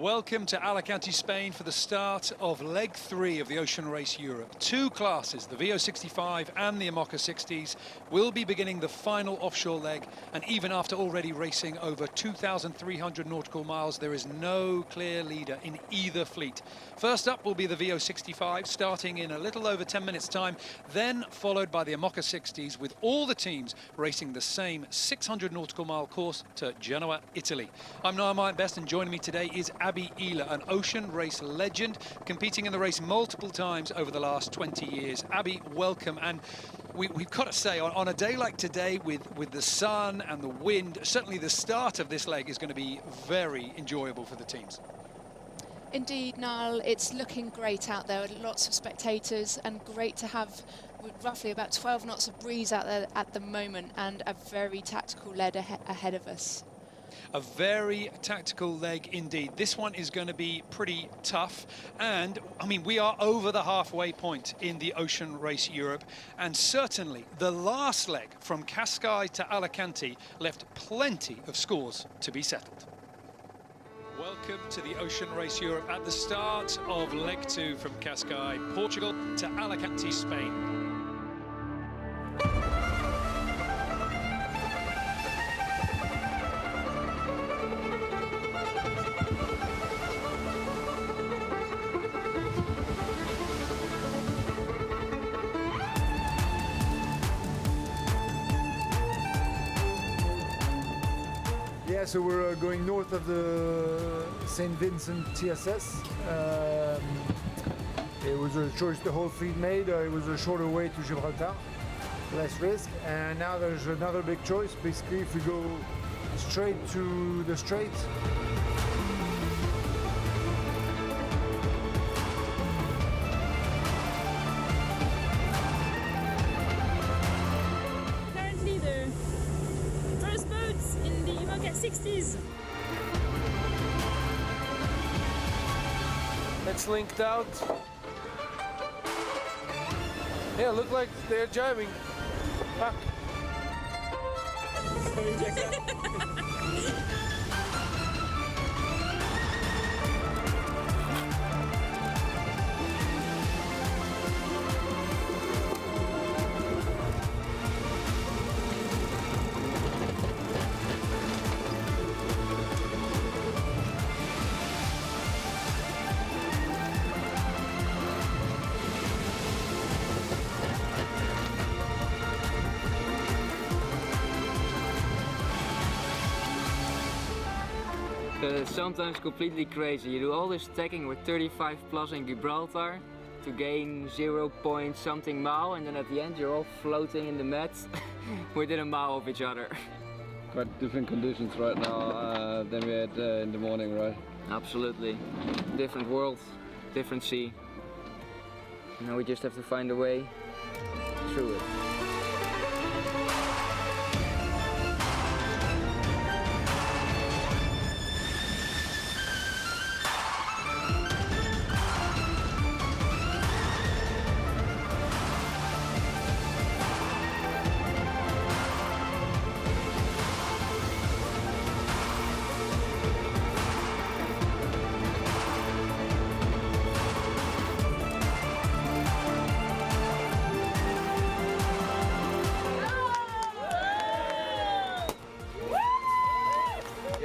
Welcome to Alicante, Spain for the start of leg 3 of the Ocean Race Europe. Two classes, the VO65 and the Amoca 60s, will be beginning the final offshore leg, and even after already racing over 2,300 nautical miles, there is no clear leader in either fleet. First up will be the VO65, starting in a little over 10 minutes time, then followed by the Amoca 60s, with all the teams racing the same 600 nautical mile course to Genoa, Italy. I'm Niall Myatt Best, and joining me today is Abby Ehler, an ocean race legend, competing in the race multiple times over the last 20 years. Abby, welcome. And we've got to say, on a day like today, with the sun and the wind, certainly the start of this leg is going to be very enjoyable for the teams. Indeed, Niall, it's looking great out there, lots of spectators, and great to have roughly about 12 knots of breeze out there at the moment, and a very tactical lead ahead of us. A very tactical leg indeed. This one is going to be pretty tough, and I mean, we are over the halfway point in the Ocean Race Europe, and certainly the last leg from Cascais to Alicante left plenty of scores to be settled. Welcome to the Ocean Race Europe at the start of leg 2 from Cascais, Portugal to Alicante, Spain. Yeah, so we're going north of the St. Vincent TSS. It was a choice the whole fleet made. It was a shorter way to Gibraltar, less risk. And now there's another big choice. Basically, if we go straight to the Strait, Currently the first boats in the Amoca 60s. It's linked out. Yeah, look like they're jamming. Fuck. Sometimes completely crazy. You do all this tacking with 35 plus in Gibraltar to gain 0 point something mile, and then at the end you're all floating in the mat within a mile of each other. Quite different conditions right now than we had in the morning, right? Absolutely. Different world, different sea. Now we just have to find a way through it.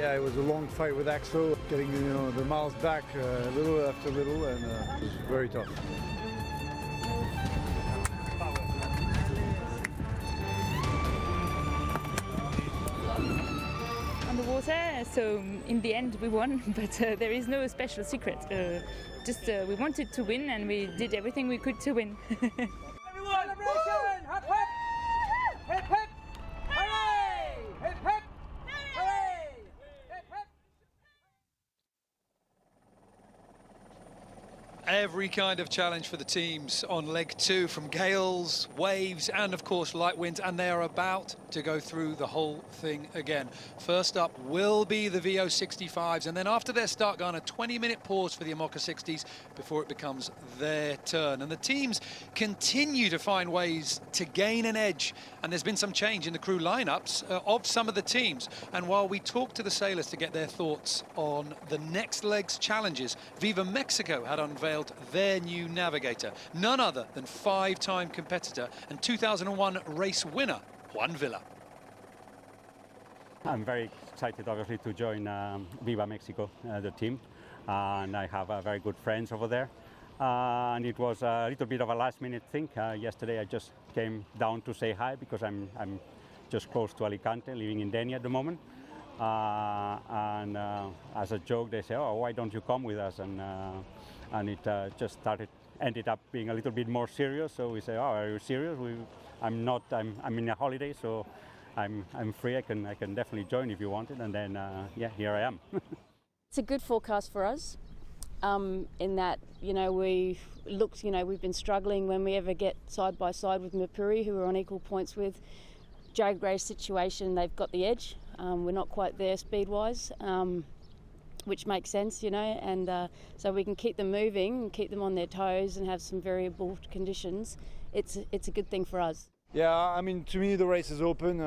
yeah, it was a long fight with Axel, getting the miles back little after little, and it was very tough. On the water, so in the end we won, but there is no special secret. Just we wanted to win, and we did everything we could to win. Everyone! Celebration! Hip hip! Hip hip! Hooray! Hip hip! Hooray! Hip hip! Every kind of challenge for the teams on leg 2, from gales, waves, and of course light winds, and they are about to go through the whole thing again. First up will be the VO65s, and then after their start gun, a 20-minute pause for the Amoca 60s before it becomes their turn. And the teams continue to find ways to gain an edge, and there's been some change in the crew lineups of some of the teams. And while we talk to the sailors to get their thoughts on the next leg's challenges, Viva Mexico had unveiled their new navigator, none other than 5-time competitor and 2001 race winner, Juan Villa. I'm very excited, obviously, to join Viva Mexico, the team, and I have very good friends over there. And it was a little bit of a last-minute thing. Yesterday, I just came down to say hi because I'm just close to Alicante, living in Denia at the moment. And as a joke, they say, "Oh, why don't you come with us?" And it just ended up being a little bit more serious. So we say, "Oh, are you serious?" I'm not. I'm in a holiday, so I'm free. I can definitely join if you want it. And then yeah, here I am. It's a good forecast for us. In that, we've been struggling when we ever get side by side with Merpuri, who we're on equal points with. Drag race situation, they've got the edge. We're not quite there speed-wise, which makes sense, and so we can keep them moving and keep them on their toes and have some variable conditions. It's a good thing for us. Yeah, I mean, to me the race is open.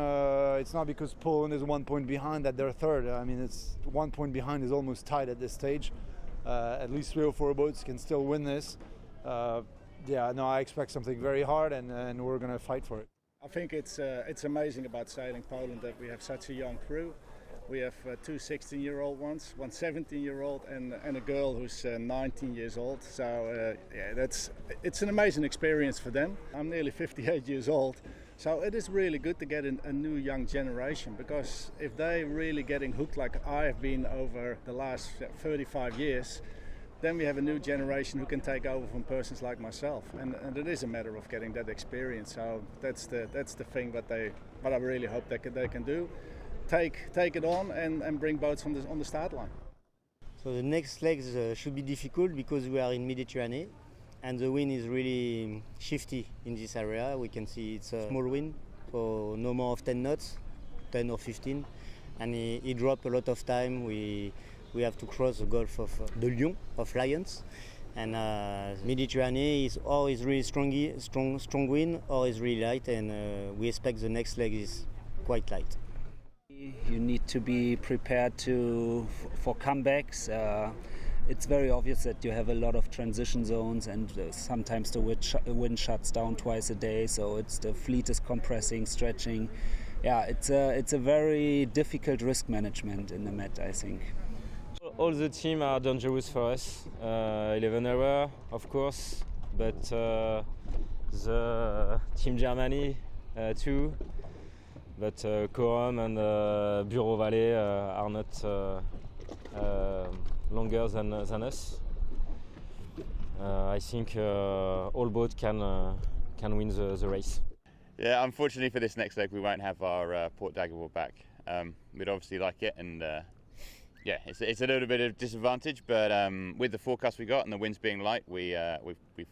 It's not because Poland is 1 point behind that they're third. I mean, it's 1 point behind is almost tied at this stage. At least 3 or 4 boats can still win this. Yeah, no, I expect something very hard, and we're going to fight for it. I think it's amazing about sailing Poland that we have such a young crew. We have 2 16-year-old ones, 1 17-year-old, and a girl who's 19 years old. So yeah, it's an amazing experience for them. I'm nearly 58 years old, so it is really good to get a new young generation, because if they're really getting hooked like I have been over the last 35 years, then we have a new generation who can take over from persons like myself, and it is a matter of getting that experience. So that's the thing that I really hope they can do. Take it on and bring boats on the start line. So the next legs should be difficult because we are in Mediterranean and the wind is really shifty in this area. We can see it's a small wind, so no more of 10 knots, 10 or 15, and it dropped a lot of time. We have to cross the Gulf of the Lion, of Lions, and Mediterranean is always really strong wind, or is really light, and we expect the next leg is quite light. You need to be prepared for comebacks. It's very obvious that you have a lot of transition zones, and sometimes the wind shuts down twice a day, so the fleet is compressing, stretching. Yeah, it's a very difficult risk management in the Met, I think. All the teams are dangerous for us. 11 hour, of course, but the Team Germany too. But Corum and Bureau Valley are not longer than us. I think all boats can win the race. Yeah, unfortunately for this next leg we won't have our Port Dagobah back. We'd obviously like it, and yeah, it's a little bit of disadvantage, but with the forecast we got and the winds being light, we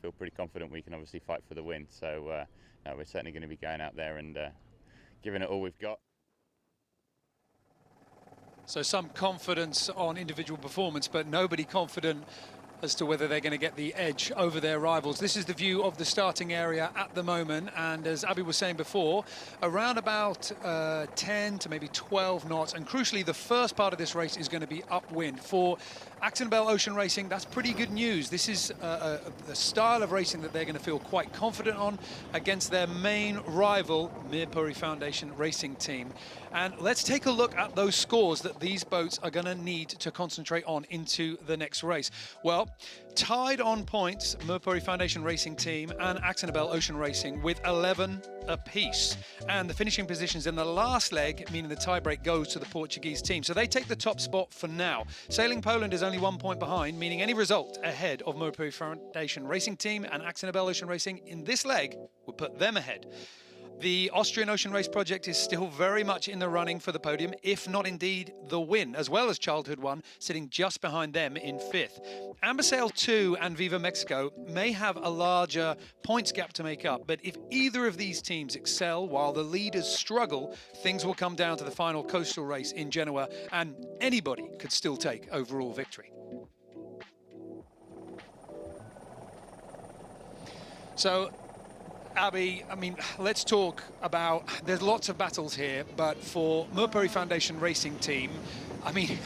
feel pretty confident we can obviously fight for the win. So no, we're certainly going to be going out there and giving it all we've got. So some confidence on individual performance, but nobody confident as to whether they're going to get the edge over their rivals. This is the view of the starting area at the moment, and as Abby was saying before, around about 10 to maybe 12 knots, and crucially the first part of this race is going to be upwind. For Axonbel Ocean Racing, that's pretty good news. This is a style of racing that they're going to feel quite confident on against their main rival, Merpuri Foundation Racing Team. And let's take a look at those scores that these boats are going to need to concentrate on into the next race. Well, tied on points, Merpuri Foundation Racing Team and Axonbel Ocean Racing with 11 apiece. And the finishing positions in the last leg, meaning the tiebreak, goes to the Portuguese team. So they take the top spot for now. Sailing Poland is only 1 point behind, meaning any result ahead of Merpuri Foundation Racing Team and Axonbel Ocean Racing in this leg would put them ahead. The Austrian Ocean Race Project is still very much in the running for the podium, if not indeed the win, as well as Childhood One, sitting just behind them in 5th. Ambersail 2 and Viva Mexico may have a larger points gap to make up, but if either of these teams excel while the leaders struggle, things will come down to the final coastal race in Genoa, and anybody could still take overall victory. So, Abby, I mean, let's talk about, there's lots of battles here, but for Mercury Foundation Racing Team, I mean,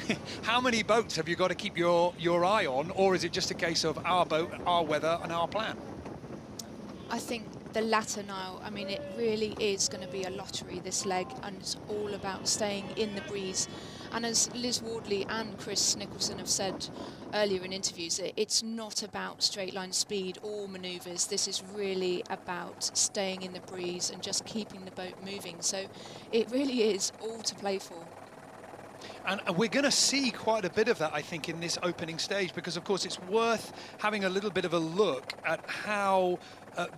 how many boats have you got to keep your eye on, or is it just a case of our boat, our weather and our plan? I think the latter now. I mean, it really is going to be a lottery, this leg, and it's all about staying in the breeze. And as Liz Wardley and Chris Nicholson have said earlier in interviews, it's not about straight line speed or manoeuvres. This is really about staying in the breeze and just keeping the boat moving. So it really is all to play for. And we're going to see quite a bit of that, I think, in this opening stage, because, of course, it's worth having a little bit of a look at how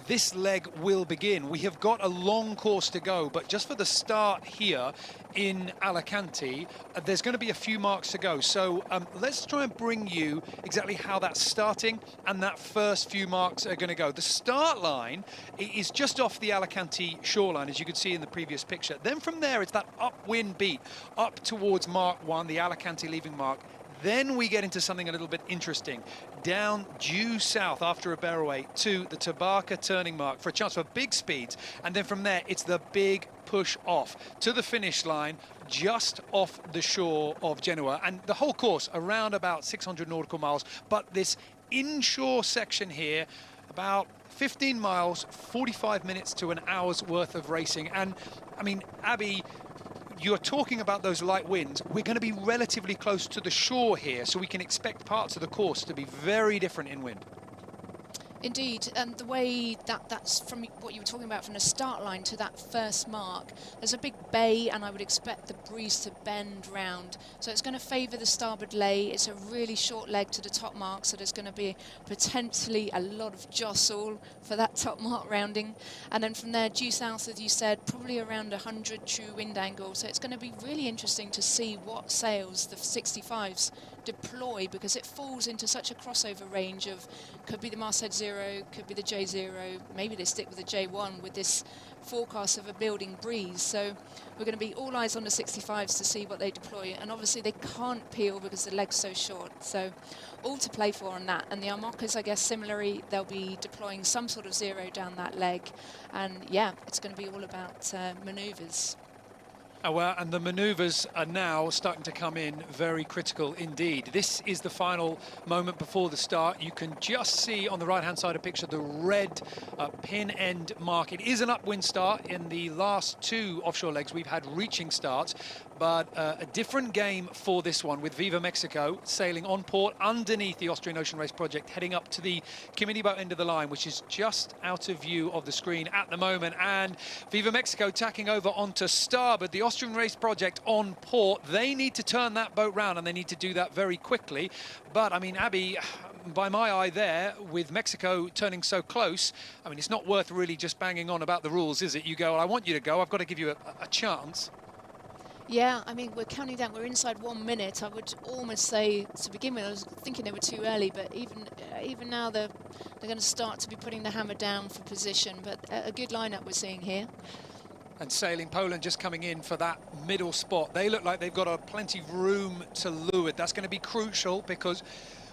this leg will begin. We have got a long course to go, but just for the start here in Alicante, there's going to be a few marks to go. So let's try and bring you exactly how that's starting and that first few marks are going to go. The start line is just off the Alicante shoreline, as you could see in the previous picture. Then from there, it's that upwind beat up towards Mark 1, the Alicante leaving mark. Then we get into something a little bit interesting. Down due south after a bearaway to the Tabarca turning mark for a chance for big speeds. And then from there, it's the big push off to the finish line just off the shore of Genoa. And the whole course around about 600 nautical miles. But this inshore section here, about 15 miles, 45 minutes to an hour's worth of racing. And I mean, Abby, you're talking about those light winds. We're going to be relatively close to the shore here, so we can expect parts of the course to be very different in wind. Indeed, and the way that's from what you were talking about from the start line to that first mark, there's a big bay, and I would expect the breeze to bend round. So it's going to favour the starboard lay. It's a really short leg to the top mark, so there's going to be potentially a lot of jostle for that top mark rounding. And then from there, due south, as you said, probably around 100 true wind angle. So it's going to be really interesting to see what sails the 65s deploy, because it falls into such a crossover range of, could be the masthead 0, could be the J0, maybe they stick with the J1 with this forecast of a building breeze. So we're going to be all eyes on the 65s to see what they deploy, and obviously they can't peel because the leg's so short. So all to play for on that. And the Armocas, I guess similarly, they'll be deploying some sort of 0 down that leg, and yeah, it's going to be all about manoeuvres. Oh, well, and the manoeuvres are now starting to come in very critical indeed. This is the final moment before the start. You can just see on the right-hand side of the picture the red pin end mark. It is an upwind start. In the last 2 offshore legs, we've had reaching starts, but a different game for this one, with Viva Mexico sailing on port underneath the Austrian Ocean Race Project, heading up to the committee boat end of the line, which is just out of view of the screen at the moment. And Viva Mexico tacking over onto starboard. The Austrian Race Project on port. They need to turn that boat round, and they need to do that very quickly. But I mean, Abby, by my eye there, with Mexico turning so close, I mean, it's not worth really just banging on about the rules, is it? You go, well, I want you to go, I've got to give you a chance. Yeah, I mean, we're counting down. We're inside 1 minute. I would almost say, to begin with, I was thinking they were too early, but even now they're going to start to be putting the hammer down for position. But a good lineup we're seeing here. And Sailing Poland just coming in for that middle spot. They look like they've got plenty of room to leeward. That's going to be crucial, because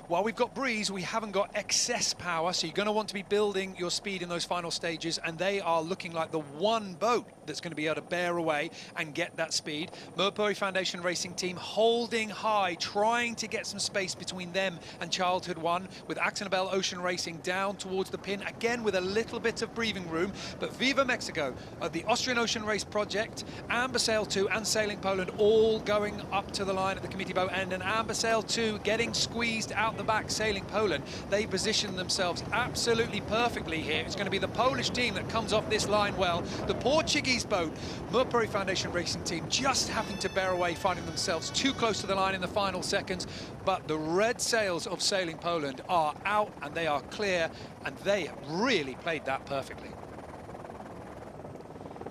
while we've got breeze, we haven't got excess power, so you're going to want to be building your speed in those final stages, and they are looking like the one boat that's going to be able to bear away and get that speed. Mercury Foundation Racing Team holding high, trying to get some space between them and Childhood One, with Axonabel Ocean Racing down towards the pin, again with a little bit of breathing room. But Viva Mexico, the Austrian Ocean Race Project, Ambersail 2 and Sailing Poland all going up to the line at the committee boat end, and Ambersail 2 getting squeezed out the back. Sailing Poland, they position themselves absolutely perfectly here. It's going to be the Polish team that comes off this line well. The Portuguese boat, Mercury Foundation Racing Team, just having to bear away, finding themselves too close to the line in the final seconds. But the red sails of Sailing Poland are out, and they are clear, and they have really played that perfectly.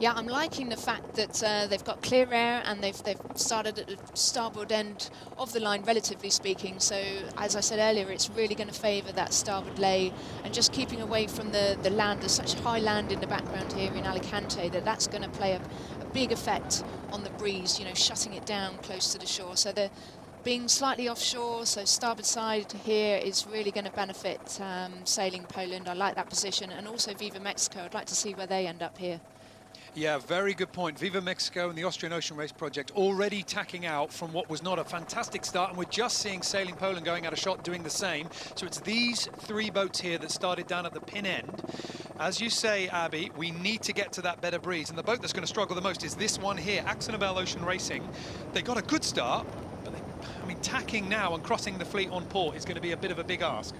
Yeah, I'm liking the fact that they've got clear air and they've started at the starboard end of the line, relatively speaking. So, as I said earlier, it's really going to favour that starboard lay and just keeping away from the land. There's such high land in the background here in Alicante that's going to play a big effect on the breeze, you know, shutting it down close to the shore. So they're being slightly offshore, so starboard side here is really going to benefit Sailing Poland. I like that position, and also Viva Mexico. I'd like to see where they end up here. Yeah, very good point. Viva Mexico and the Austrian Ocean Race Project already tacking out from what was not a fantastic start, and we're just seeing Sailing Poland going out of shot doing the same. So it's these 3 boats here that started down at the pin end. As you say, Abby, we need to get to that better breeze, and the boat that's going to struggle the most is this one here, Axonobel Ocean Racing. They got a good start, but I mean, tacking now and crossing the fleet on port is going to be a bit of a big ask.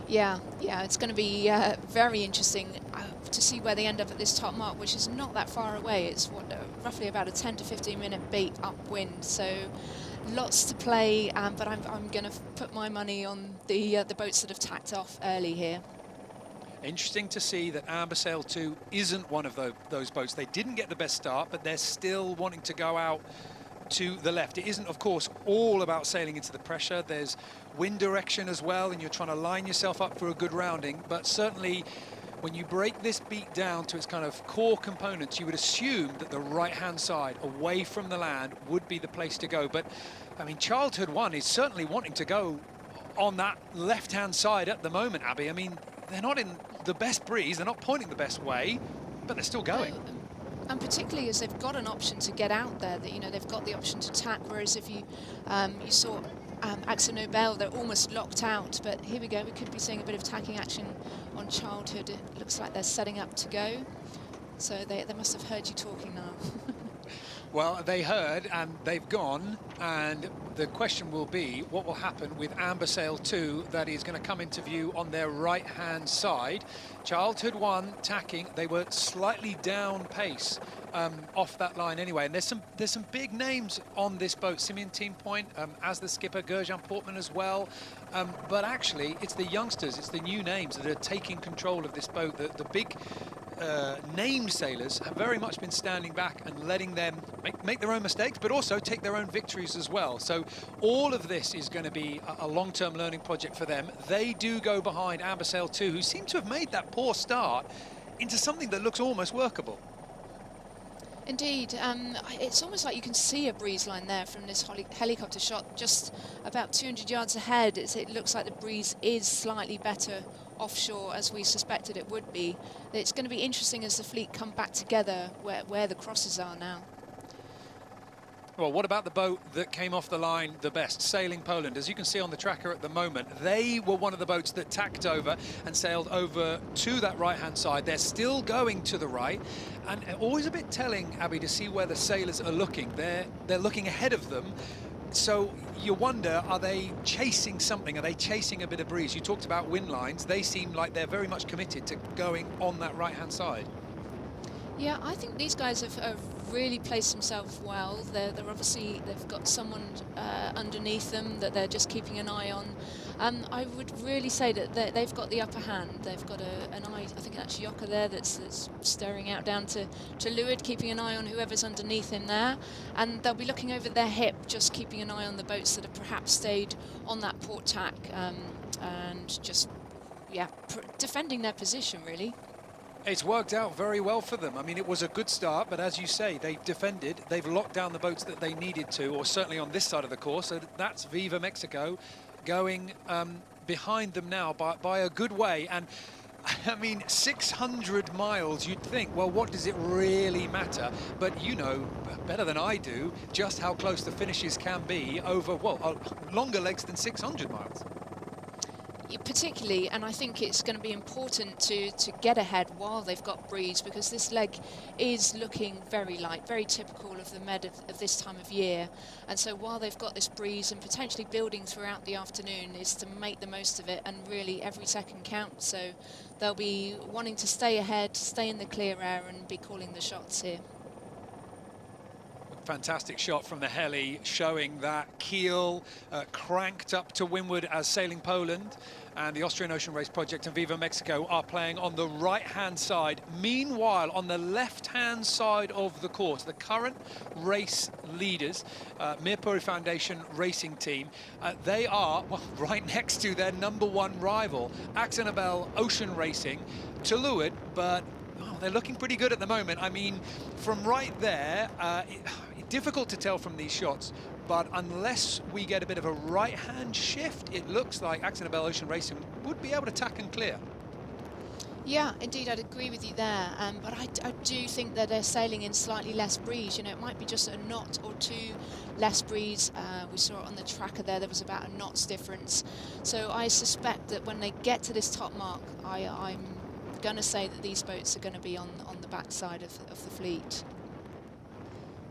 Yeah, it's going to be very interesting to see where they end up at this top mark, which is not that far away. It's roughly about a 10 to 15 minute beat upwind, so lots to play. But I'm going to put my money on the boats that have tacked off early here. Interesting to see that Amber Sail 2 isn't one of those boats. They didn't get the best start, but they're still wanting to go out to the left. It isn't, of course, all about sailing into the pressure. There's wind direction as well, and you're trying to line yourself up for a good rounding. But certainly, when you break this beat down to its kind of core components, you would assume that the right-hand side, away from the land, would be the place to go. But, I mean, Childhood 1 is certainly wanting to go on that left-hand side at the moment, Abby. I mean, they're not in the best breeze, they're not pointing the best way, but they're still going. And particularly as they've got an option to get out there, that, you know, they've got the option to tack, whereas if you saw Axonobel, they're almost locked out. But here we go, we could be seeing a bit of tacking action on Childhood. It looks like they're setting up to go. So they must have heard you talking now. Well, they heard and they've gone, and the question will be what will happen with Amber Sail 2 that is going to come into view on their right-hand side. Childhood 1 tacking, they were slightly down pace off that line anyway, and there's some big names on this boat. Simeon Team Point as the skipper, Gerjan Portman as well, but actually it's the youngsters, it's the new names that are taking control of this boat. The big named sailors have very much been standing back and letting them make their own mistakes, but also take their own victories as well. So all of this is going to be a long-term learning project for them. They do go behind Amber Sail 2, who seem to have made that poor start into something that looks almost workable. Indeed, it's almost like you can see a breeze line there from this helicopter shot just about 200 yards ahead. It looks like the breeze is slightly better offshore, as we suspected it would be. It's going to be interesting as the fleet come back together where the crosses are now. Well, what about the boat that came off the line the best, Sailing Poland? As you can see on the tracker at the moment, they were one of the boats that tacked over and sailed over to that right-hand side. They're still going to the right, and always a bit telling, Abby, to see where the sailors are looking. They're looking ahead of them. So you wonder, are they chasing something? Are they chasing a bit of breeze? You talked about wind lines. They seem like they're very much committed to going on that right-hand side. Yeah, I think these guys have really placed themselves well. They're obviously, they've got someone underneath them that they're just keeping an eye on. I would really say that they've got the upper hand. They've got an eye, I think that's Yoka there, that's staring out down to leeward, keeping an eye on whoever's underneath him there. And they'll be looking over their hip, just keeping an eye on the boats that have perhaps stayed on that port tack and just, yeah, defending their position, really. It's worked out very well for them. I mean, it was a good start, but as you say, they've defended. They've locked down the boats that they needed to, or certainly on this side of the course. So that's Viva Mexico going behind them now by a good way. And I mean, 600 miles, you'd think, well, what does it really matter? But you know better than I do just how close the finishes can be over, well, longer legs than 600 miles. Particularly, and I think it's going to be important to get ahead while they've got breeze, because this leg is looking very light, very typical of the Med of this time of year. And so while they've got this breeze and potentially building throughout the afternoon, is to make the most of it, and really every second counts. So they'll be wanting to stay ahead, stay in the clear air and be calling the shots here. Fantastic shot from the heli showing that keel cranked up to windward as Sailing Poland and the Austrian Ocean Race Project and Viva Mexico are playing on the right-hand side. Meanwhile, on the left-hand side of the course, the current race leaders, Mirpuri Foundation Racing Team, they are right next to their #1 rival, Axonabel Ocean Racing, to leeward, but they're looking pretty good at the moment. I mean, from right there, difficult to tell from these shots, but unless we get a bit of a right-hand shift, it looks like Axonabel Ocean Racing would be able to tack and clear. Yeah, indeed, I'd agree with you there. But I do think that they're sailing in slightly less breeze. You know, it might be just a knot or two less breeze. We saw it on the tracker there was about a knot's difference. So I suspect that when they get to this top mark, I'm going to say that these boats are going to be on the backside of the fleet.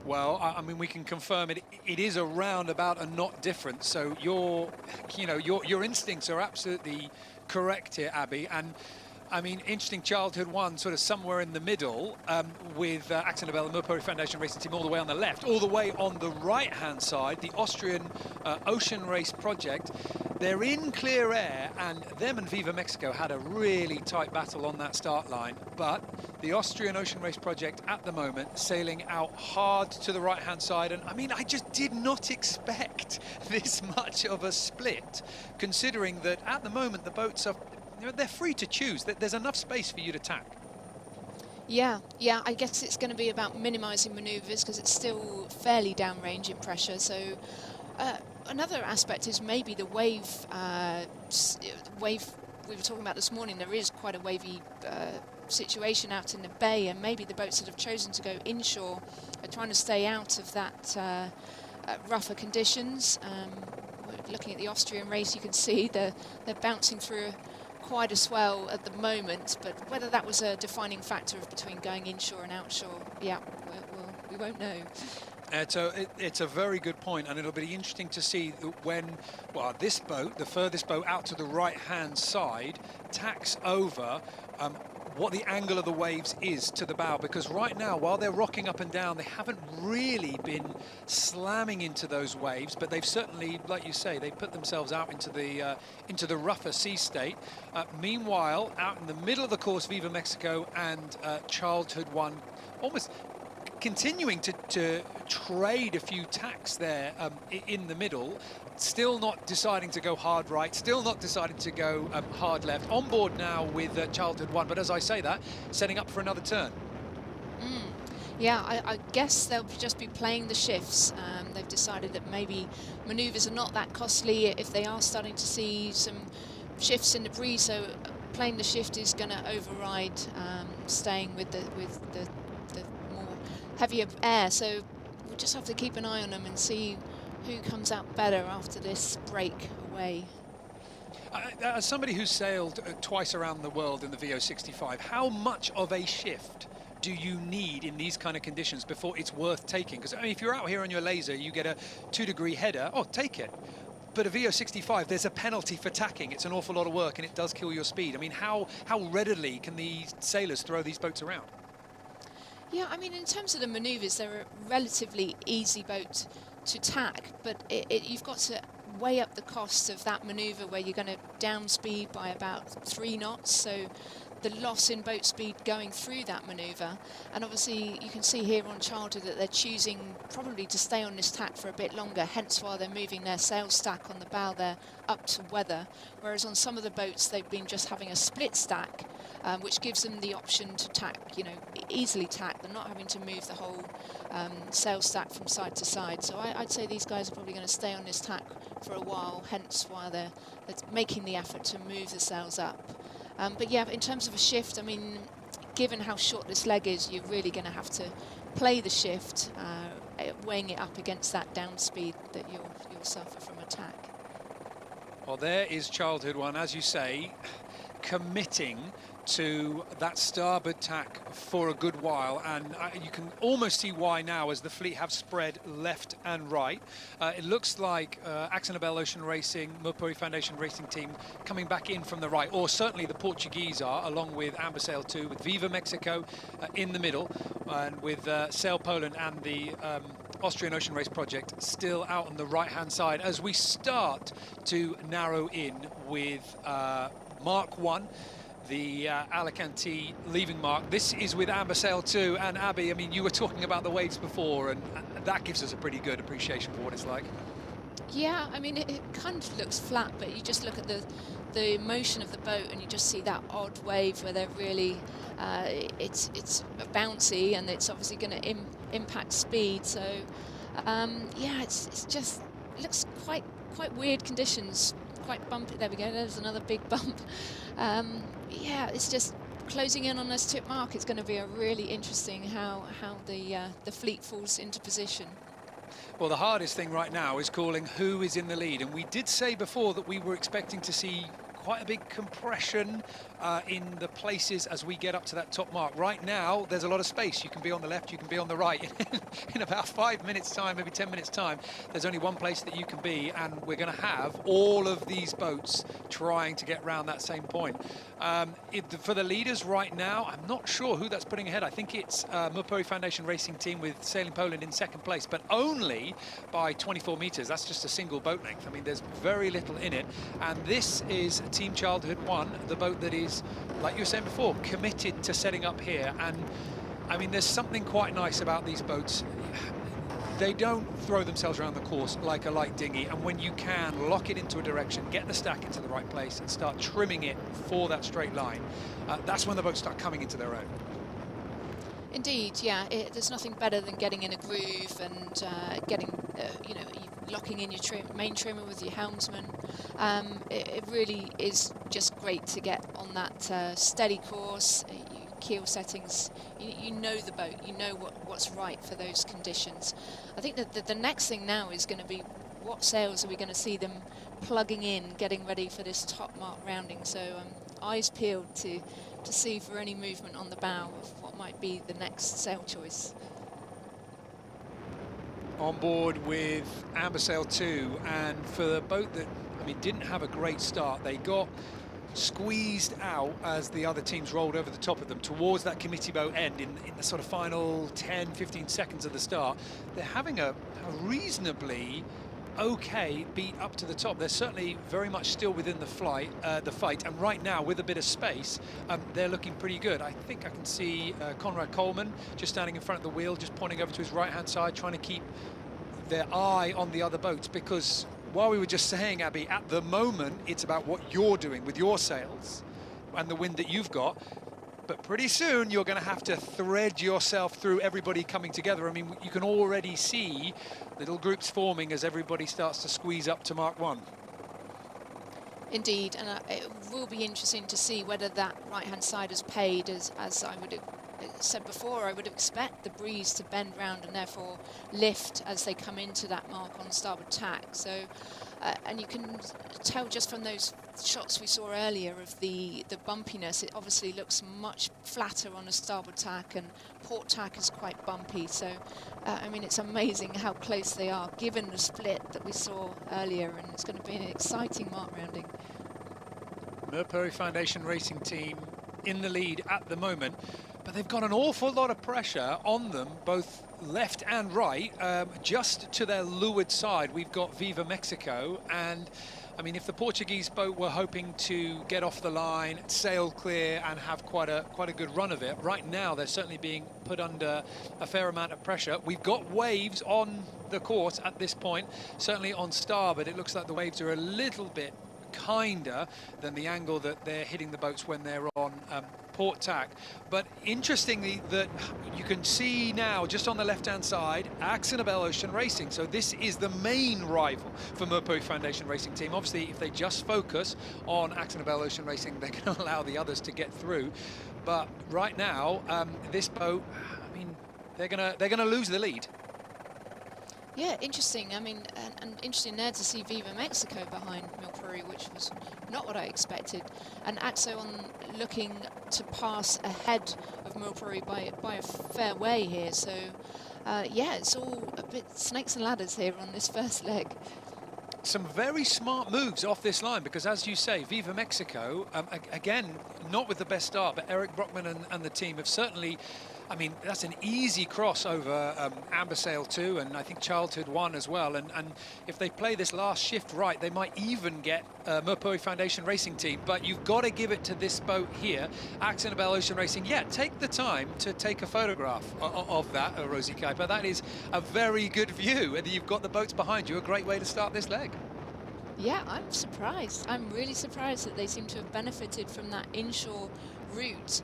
Well, I mean, we can confirm it is around about a knot difference. So your instincts are absolutely correct here, Abby. And I mean, interesting childhood one, sort of somewhere in the middle, with Axonabel and Mirpuri Foundation Racing Team all the way on the left. All the way on the right-hand side, the Austrian Ocean Race Project. They're in clear air, and them and Viva Mexico had a really tight battle on that start line. But the Austrian Ocean Race Project at the moment sailing out hard to the right-hand side. And I mean, I just did not expect this much of a split, considering that at the moment the boats are, they're free to choose. There's enough space for you to tack. Yeah, I guess it's going to be about minimising manoeuvres because it's still fairly downrange in pressure. So another aspect is maybe the wave we were talking about this morning. There is quite a wavy situation out in the bay, and maybe the boats that have chosen to go inshore are trying to stay out of that rougher conditions. Looking at the Austrian race, you can see they're bouncing through quite a swell at the moment, but whether that was a defining factor between going inshore and outshore, yeah, we won't know. It's a very good point, and it'll be interesting to see when, well, this boat, the furthest boat out to the right-hand side, tacks over, what the angle of the waves is to the bow, because right now, while they're rocking up and down, they haven't really been slamming into those waves, but they've certainly, like you say, they put themselves out into the rougher sea state. Meanwhile, out in the middle of the course, Viva Mexico and Childhood One almost continuing to trade a few tacks there in the middle, still not deciding to go hard right, still not deciding to go hard left. On board now with Childhood One, but as I say that, setting up for another turn. Yeah, I guess they'll just be playing the shifts. They've decided that maybe manoeuvres are not that costly if they are starting to see some shifts in the breeze, so playing the shift is going to override staying with the more heavier air. So we'll just have to keep an eye on them and see who comes out better after this break away. As somebody who's sailed twice around the world in the VO65, how much of a shift do you need in these kind of conditions before it's worth taking? Because I mean, if you're out here on your laser, you get a 2-degree header, oh, take it. But a VO65, there's a penalty for tacking. It's an awful lot of work and it does kill your speed. I mean, how readily can these sailors throw these boats around? Yeah, I mean, in terms of the manoeuvres, they're a relatively easy boat to tack, but you've got to weigh up the cost of that manoeuvre where you're going to down speed by about 3 knots, so the loss in boat speed going through that manoeuvre. And obviously you can see here on Childhood that they're choosing probably to stay on this tack for a bit longer, hence why they're moving their sail stack on the bow there up to weather, whereas on some of the boats they've been just having a split stack, which gives them the option to tack, you know, easily tack. They're not having to move the whole sail stack from side to side. So I'd say these guys are probably going to stay on this tack for a while, hence why they're making the effort to move the sails up. But yeah, in terms of a shift, I mean, given how short this leg is, you're really going to have to play the shift, weighing it up against that down speed that you'll suffer from a tack. Well, there is Childhood One, as you say, committing to that starboard tack for a good while, and you can almost see why now as the fleet have spread left and right. It looks like Axonabel Ocean Racing, Mirpuri Foundation Racing Team coming back in from the right, or certainly the Portuguese are, along with Amber Sail 2, with Viva Mexico in the middle, and with Sail Poland and the Austrian Ocean Race project still out on the right-hand side as we start to narrow in with Mark 1, the Alicante leaving mark. This is with Amber Sail 2, and Abby, I mean, you were talking about the waves before, and that gives us a pretty good appreciation for what it's like. Yeah, I mean, it kind of looks flat, but you just look at the motion of the boat and you just see that odd wave where they're really, it's bouncy, and it's obviously going to impact speed. So, yeah, it's just, it looks quite weird conditions, quite bumpy. There we go, there's another big bump. Yeah, it's just closing in on this tip mark. It's going to be a really interesting how the fleet falls into position. Well, the hardest thing right now is calling who is in the lead, and we did say before that we were expecting to see quite a big compression in the places as we get up to that top mark. Right now, there's a lot of space. You can be on the left, you can be on the right. In about 5 minutes' time, maybe 10 minutes' time, there's only one place that you can be, and we're going to have all of these boats trying to get round that same point. For the leaders right now, I'm not sure who that's putting ahead. I think it's Merpuri Foundation Racing Team with Sailing Poland in second place, but only by 24 metres. That's just a single boat length. I mean, there's very little in it, and this is Team Childhood 1, the boat that is, like you were saying before, committed to setting up here. And I mean, there's something quite nice about these boats. They don't throw themselves around the course like a light dinghy, and when you can lock it into a direction, get the stack into the right place and start trimming it for that straight line, that's when the boats start coming into their own. Indeed, yeah, there's nothing better than getting in a groove and getting, you know, locking in your main trimmer with your helmsman. It really is just great to get on that steady course. Keel settings, you know the boat, you know what's right for those conditions. I think that the next thing now is going to be what sails are we going to see them plugging in, getting ready for this top mark rounding. So eyes peeled to see for any movement on the bow of what might be the next sail choice. On board with Amber Sail 2, and for the boat that, I mean, didn't have a great start, they got squeezed out as the other teams rolled over the top of them towards that committee boat end in the sort of final 10-15 seconds of the start. They're having a reasonably okay beat up to the top. They're certainly very much still within the fight, and right now, with a bit of space, they're looking pretty good. I think I can see Conrad Coleman just standing in front of the wheel, just pointing over to his right-hand side, trying to keep their eye on the other boats, because while we were just saying, Abby, at the moment, it's about what you're doing with your sails and the wind that you've got. But pretty soon, you're going to have to thread yourself through everybody coming together. I mean, you can already see little groups forming as everybody starts to squeeze up to Mark 1. Indeed, and it will be interesting to see whether that right-hand side is paid, as I would have said before. I would expect the breeze to bend round and therefore lift as they come into that mark on starboard tack. So, and you can tell just from those shots we saw earlier of the bumpiness, it obviously looks much flatter on a starboard tack, and port tack is quite bumpy. So, I mean, it's amazing how close they are, given the split that we saw earlier, and it's going to be an exciting mark rounding. Merpuri Foundation Racing Team in the lead at the moment, but they've got an awful lot of pressure on them, both left and right. Just to their leeward side, we've got Viva Mexico, and I mean, if the Portuguese boat were hoping to get off the line, sail clear, and have quite a good run of it, right now they're certainly being put under a fair amount of pressure. We've got waves on the course at this point, certainly on starboard. It looks like the waves are a little bit kinder than the angle that they're hitting the boats when they're on port tack. But interestingly, that you can see now just on the left-hand side, Axonabel Ocean Racing. So this is the main rival for Merpuri Foundation Racing Team. Obviously, if they just focus on Axonabel Ocean Racing, they can allow the others to get through. But right now, this boat, I mean, they're gonna lose the lead. Yeah, interesting. I mean, and interesting there to see Viva Mexico behind Merpuri, which was not what I expected. And Axo looking to pass ahead of Merpuri by a fair way here. So, yeah, it's all a bit snakes and ladders here on this first leg. Some very smart moves off this line, because as you say, Viva Mexico, again, not with the best start, but Eric Brockman and the team have certainly I mean, that's an easy cross over Ambersail 2, and I think Childhood 1 as well. And if they play this last shift right, they might even get Merpuri Foundation Racing Team. But you've got to give it to this boat here, Axonabel Ocean Racing. Yeah, take the time to take a photograph of that, Rosie Kuiper. That is a very good view. And you've got the boats behind you, a great way to start this leg. Yeah, I'm surprised. I'm really surprised that they seem to have benefited from that inshore route.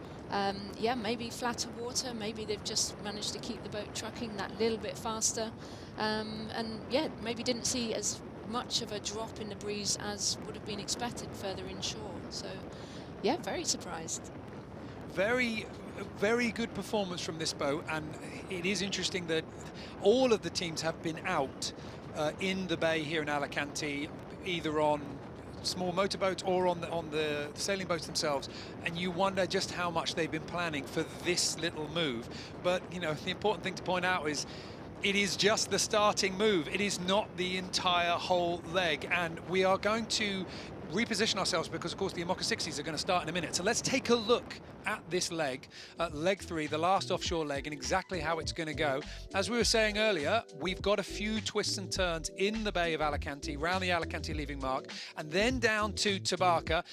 Yeah, maybe flatter water, maybe they've just managed to keep the boat trucking that little bit faster. And yeah, maybe didn't see as much of a drop in the breeze as would have been expected further inshore. So yeah, very surprised. Very good performance from this boat, and it is interesting that all of the teams have been out in the bay here in Alicante, either on small motorboats or on the sailing boats themselves, and you wonder just how much they've been planning for this little move. But you know, the important thing to point out is it is just the starting move. It is not the entire whole leg, and we are going to reposition ourselves because of course the Imoca 60s are going to start in a minute. So let's take a look at this leg, leg 3, the last offshore leg, and exactly how it's going to go. As we were saying earlier, we've got a few twists and turns in the Bay of Alicante, round the Alicante leaving mark, and then down to Tabarca.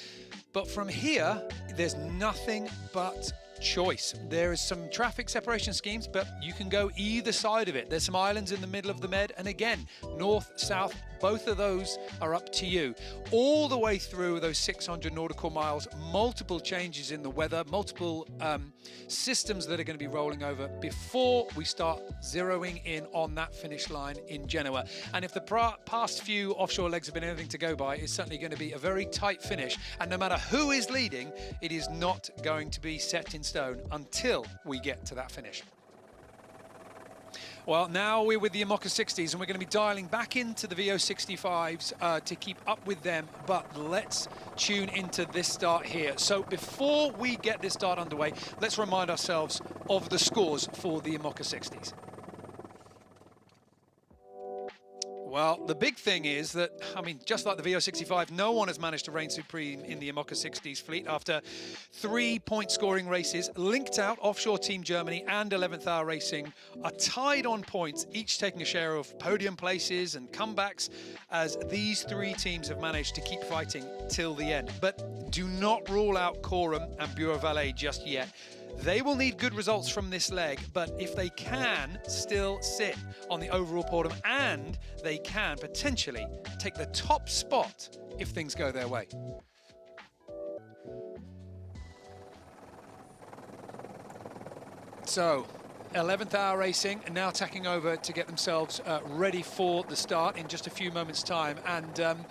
But from here, there's nothing but choice. There is some traffic separation schemes, but you can go either side of it. There's some islands in the middle of the Med, and again, north, south, both of those are up to you. All the way through those 600 nautical miles, multiple changes in the weather, multiple systems that are going to be rolling over before we start zeroing in on that finish line in Genoa. And if the past few offshore legs have been anything to go by, it's certainly going to be a very tight finish. And no matter who is leading, it is not going to be set in stone until we get to that finish. Well, now we're with the Imoca 60s, and we're going to be dialing back into the VO65s to keep up with them, but let's tune into this start here. So before we get this start underway, let's remind ourselves of the scores for the Imoca 60s. Well, the big thing is that, I mean, just like the VO65, no one has managed to reign supreme in the Imoca 60s fleet after 3-point scoring races. Linked Out, Offshore Team Germany and 11th Hour Racing are tied on points, each taking a share of podium places and comebacks, as these three teams have managed to keep fighting till the end. But do not rule out Coram and Bureau Valet just yet. They will need good results from this leg, but if they can still sit on the overall podium, and they can potentially take the top spot if things go their way. So 11th Hour Racing are now tacking over to get themselves ready for the start in just a few moments' time. And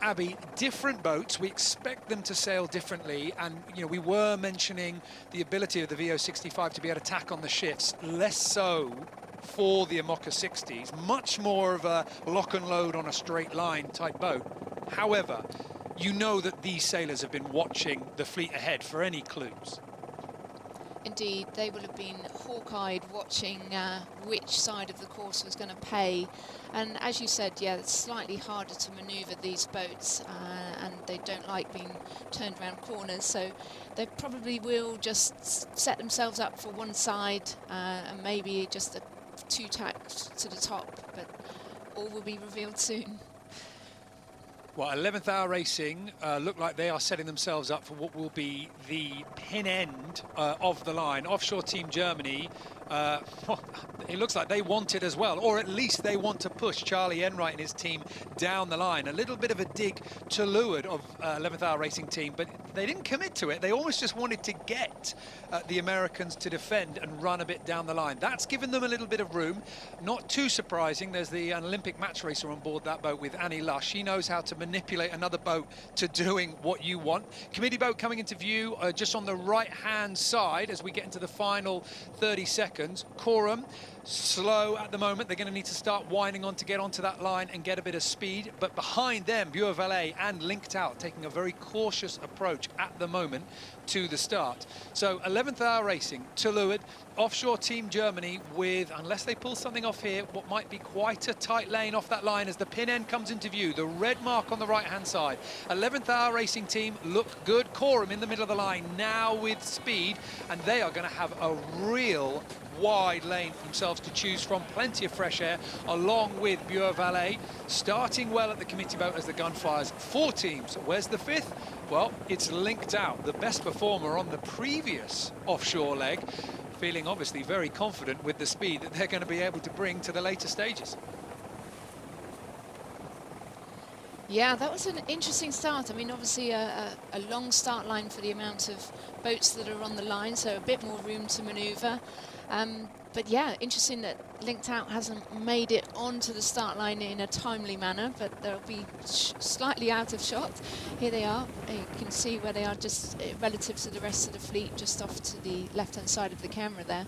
Abby, different boats, we expect them to sail differently, and you know, we were mentioning the ability of the VO65 to be able to tack on the shifts, less so for the Imoca 60s, much more of a lock and load on a straight line type boat. However, you know that these sailors have been watching the fleet ahead for any clues. Indeed, they will have been hawk-eyed watching which side of the course was going to pay. And as you said, yeah, it's slightly harder to manoeuvre these boats, and they don't like being turned around corners. So they probably will just set themselves up for one side and maybe just a 2 tacks to the top, but all will be revealed soon. Well, 11th Hour Racing look like they are setting themselves up for what will be the pin end of the line. Offshore Team Germany, it looks like they want it as well, or at least they want to push Charlie Enright and his team down the line. A little bit of a dig to leeward of 11th Hour Racing team, but they didn't commit to it. They almost just wanted to get the Americans to defend and run a bit down the line. That's given them a little bit of room. Not too surprising. There's the Olympic match racer on board that boat with Annie Lush. She knows how to manipulate another boat to doing what you want. Committee boat coming into view just on the right-hand side as we get into the final 30 seconds. Coram slow at the moment. They're going to need to start winding on to get onto that line and get a bit of speed. But behind them, Buer Valet and Linked Out taking a very cautious approach at the moment to the start. So 11th hour racing to Leeuwarden, offshore team Germany with, unless they pull something off here, what might be quite a tight lane off that line as the pin end comes into view. The red mark on the right-hand side. 11th hour racing team look good. Coram in the middle of the line now with speed, and they are going to have a real wide lane for themselves to choose from. Plenty of fresh air along with Buer Valet, starting well at the committee boat as the gun fires. 4 teams. Where's the 5th? Well, it's Linked Out, the best performer on the previous offshore leg, feeling obviously very confident with the speed that they're going to be able to bring to the later stages. Yeah, that was an interesting start. I mean, obviously a long start line for the amount of boats that are on the line, so a bit more room to manoeuvre. But yeah, interesting that Linked Out hasn't made it onto the start line in a timely manner, but they'll be slightly out of shot. Here they are. You can see where they are just relative to the rest of the fleet, just off to the left-hand side of the camera there.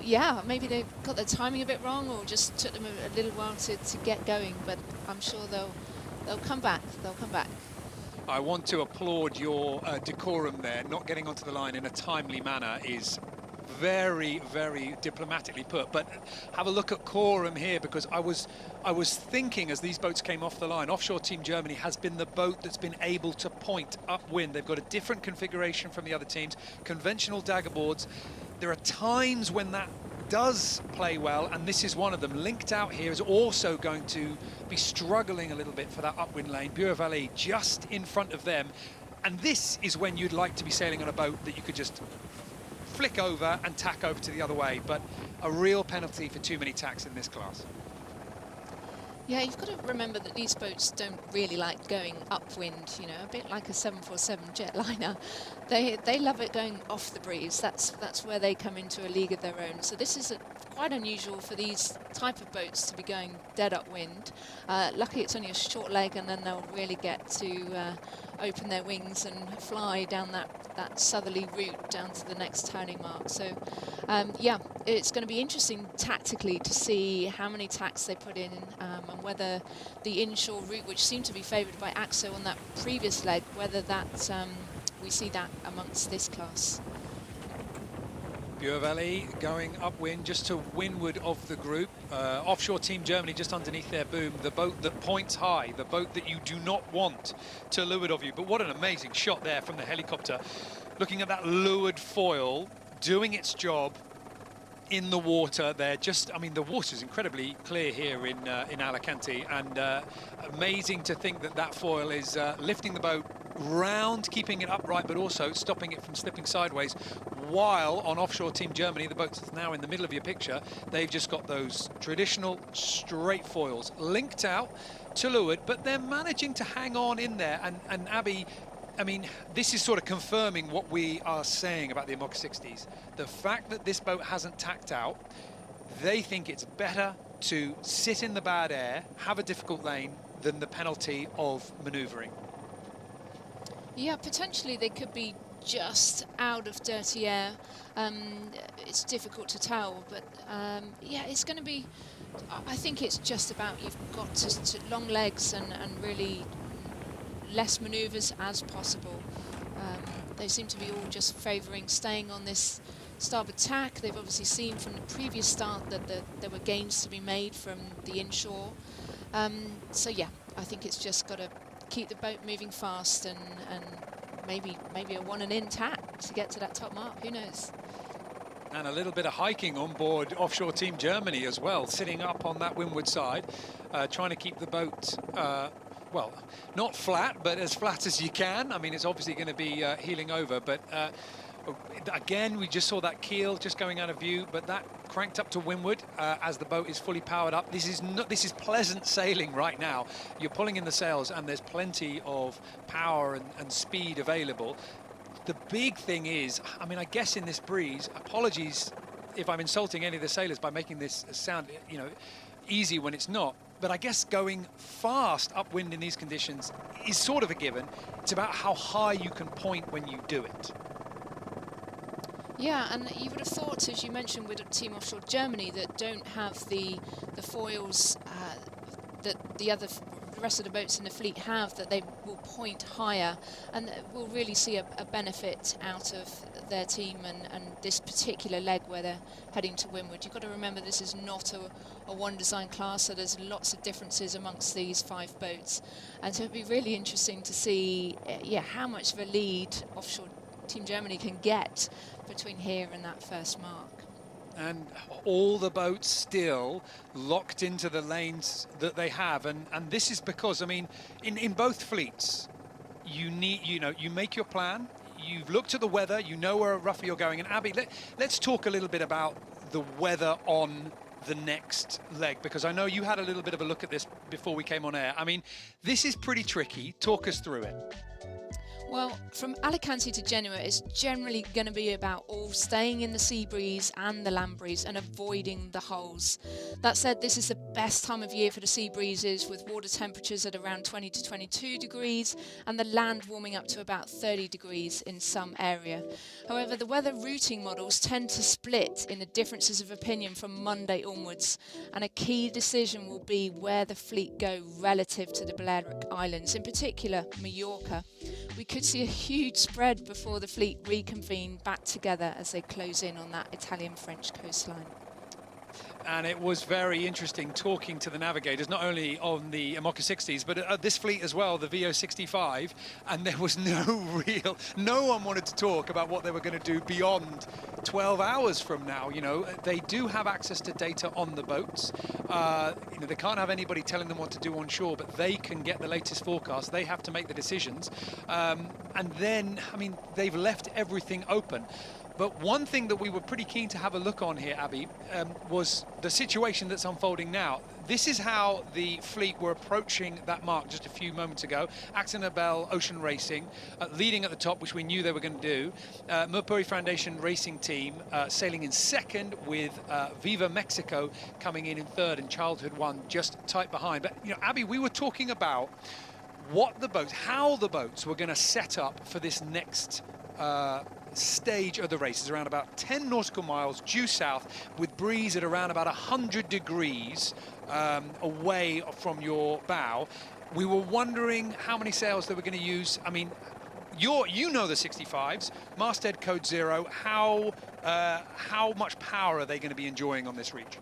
Yeah, maybe they got their timing a bit wrong, or just took them a little while to get going, but I'm sure they'll come back. They'll come back. I want to applaud your decorum there. Not getting onto the line in a timely manner is very, very diplomatically put. But have a look at Coram here, because I was thinking as these boats came off the line, offshore team Germany has been the boat that's been able to point upwind. They've got a different configuration from the other teams, conventional dagger boards. There are times when that does play well, and this is one of them. Linked Out here is also going to be struggling a little bit for that upwind lane. Buer Valet just in front of them, and this is when you'd like to be sailing on a boat that you could just flick over and tack over to the other way, but a real penalty for too many tacks in this class. Yeah, you've got to remember that these boats don't really like going upwind, you know, a bit like a 747 jetliner. They love it going off the breeze. That's where they come into a league of their own. So this is quite unusual for these type of boats to be going dead upwind. Luckily it's only a short leg, and then they'll really get to open their wings and fly down that southerly route down to the next turning mark. So yeah, it's going to be interesting tactically to see how many tacks they put in, and whether the inshore route, which seemed to be favoured by AXO on that previous leg, whether that we see that amongst this class. Buer Valet going upwind just to windward of the group. Offshore team Germany just underneath their boom. The boat that points high, the boat that you do not want to leeward of you. But what an amazing shot there from the helicopter. Looking at that leeward foil doing its job in the water there. Just, I mean, the water's incredibly clear here in Alicante, and amazing to think that that foil is lifting the boat round, keeping it upright, but also stopping it from slipping sideways. While on offshore team Germany, the boat that's now in the middle of your picture, they've just got those traditional straight foils linked out to leeward, but they're managing to hang on in there. And Abby, I mean, this is sort of confirming what we are saying about the Amoca 60s. The fact that this boat hasn't tacked out, they think it's better to sit in the bad air, have a difficult lane, than the penalty of manoeuvring. Yeah, potentially they could be just out of dirty air. It's difficult to tell, but yeah, it's going to be, I think it's just about, you've got to long legs and really less manoeuvres as possible. They seem to be all just favouring staying on this starboard tack. They've obviously seen from the previous start that there were gains to be made from the inshore. So yeah, I think it's just got to keep the boat moving fast and maybe a one and in tack to get to that top mark. Who knows? And a little bit of hiking on board offshore team Germany as well, sitting up on that windward side, trying to keep the boat well, not flat, but as flat as you can. I mean, it's obviously going to be heeling over, but again, we just saw that keel just going out of view, but that cranked up to windward as the boat is fully powered up. This is pleasant sailing right now. You're pulling in the sails, and there's plenty of power and speed available. The big thing is, I mean, I guess in this breeze, apologies if I'm insulting any of the sailors by making this sound, you know, easy when it's not. But I guess going fast upwind in these conditions is sort of a given. It's about how high you can point when you do it. Yeah, and you would have thought, as you mentioned, with Team Offshore Germany, that don't have the foils that the rest of the boats in the fleet have, that they will point higher, and that we'll really see a benefit out of their team and this particular leg where they're heading to windward. You've got to remember this is not a one design class, so there's lots of differences amongst these 5 boats, and so it'd be really interesting to see how much of a lead Offshore Team Germany can get between here and that first mark. And all the boats still locked into the lanes that they have, and this is because, I mean, in both fleets, you make your plan, you've looked at the weather, you know where roughly you're going. And Abby, let's talk a little bit about the weather on the next leg, because I know you had a little bit of a look at this before we came on air. I mean, this is pretty tricky. Talk us through it. Well, from Alicante to Genoa, it's generally going to be about all staying in the sea breeze and the land breeze and avoiding the hulls. That said, this is the best time of year for the sea breezes, with water temperatures at around 20 to 22 degrees and the land warming up to about 30 degrees in some area. However, the weather routing models tend to split in the differences of opinion from Monday onwards, and a key decision will be where the fleet go relative to the Balearic Islands, in particular Mallorca. We could see a huge spread before the fleet reconvene back together as they close in on that Italian-French coastline. And it was very interesting talking to the navigators, not only on the Amoca 60s, but this fleet as well, the VO 65, and there was no one wanted to talk about what they were going to do beyond 12 hours from now. You know, they do have access to data on the boats. They can't have anybody telling them what to do on shore, but they can get the latest forecast. They have to make the decisions. And then, I mean, they've left everything open. But one thing that we were pretty keen to have a look on here, Abby, was the situation that's unfolding now. This is how the fleet were approaching that mark just a few moments ago. AkzoNobel Ocean Racing leading at the top, which we knew they were going to do. Merpuri Foundation Racing Team sailing in second, with Viva Mexico coming in third, and Childhood One just tight behind. But, you know, Abby, we were talking about how the boats were going to set up for this next stage of the races, around about 10 nautical miles due south, with breeze at around about 100 degrees away from your bow. We were wondering how many sails they were going to use. I mean, you know the 65s, masthead code 0. How much power are they going to be enjoying on this reach?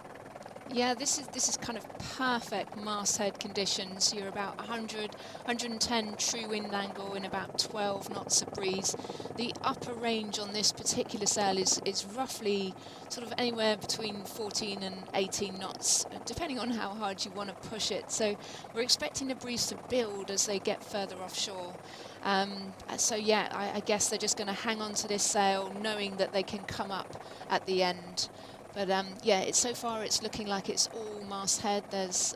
Yeah, this is kind of perfect masthead conditions. You're about 110 true wind angle in about 12 knots of breeze. The upper range on this particular sail is roughly sort of anywhere between 14 and 18 knots, depending on how hard you want to push it. So we're expecting the breeze to build as they get further offshore. So yeah, I guess they're just going to hang on to this sail, knowing that they can come up at the end. But yeah, so far it's looking like it's all masthead. There's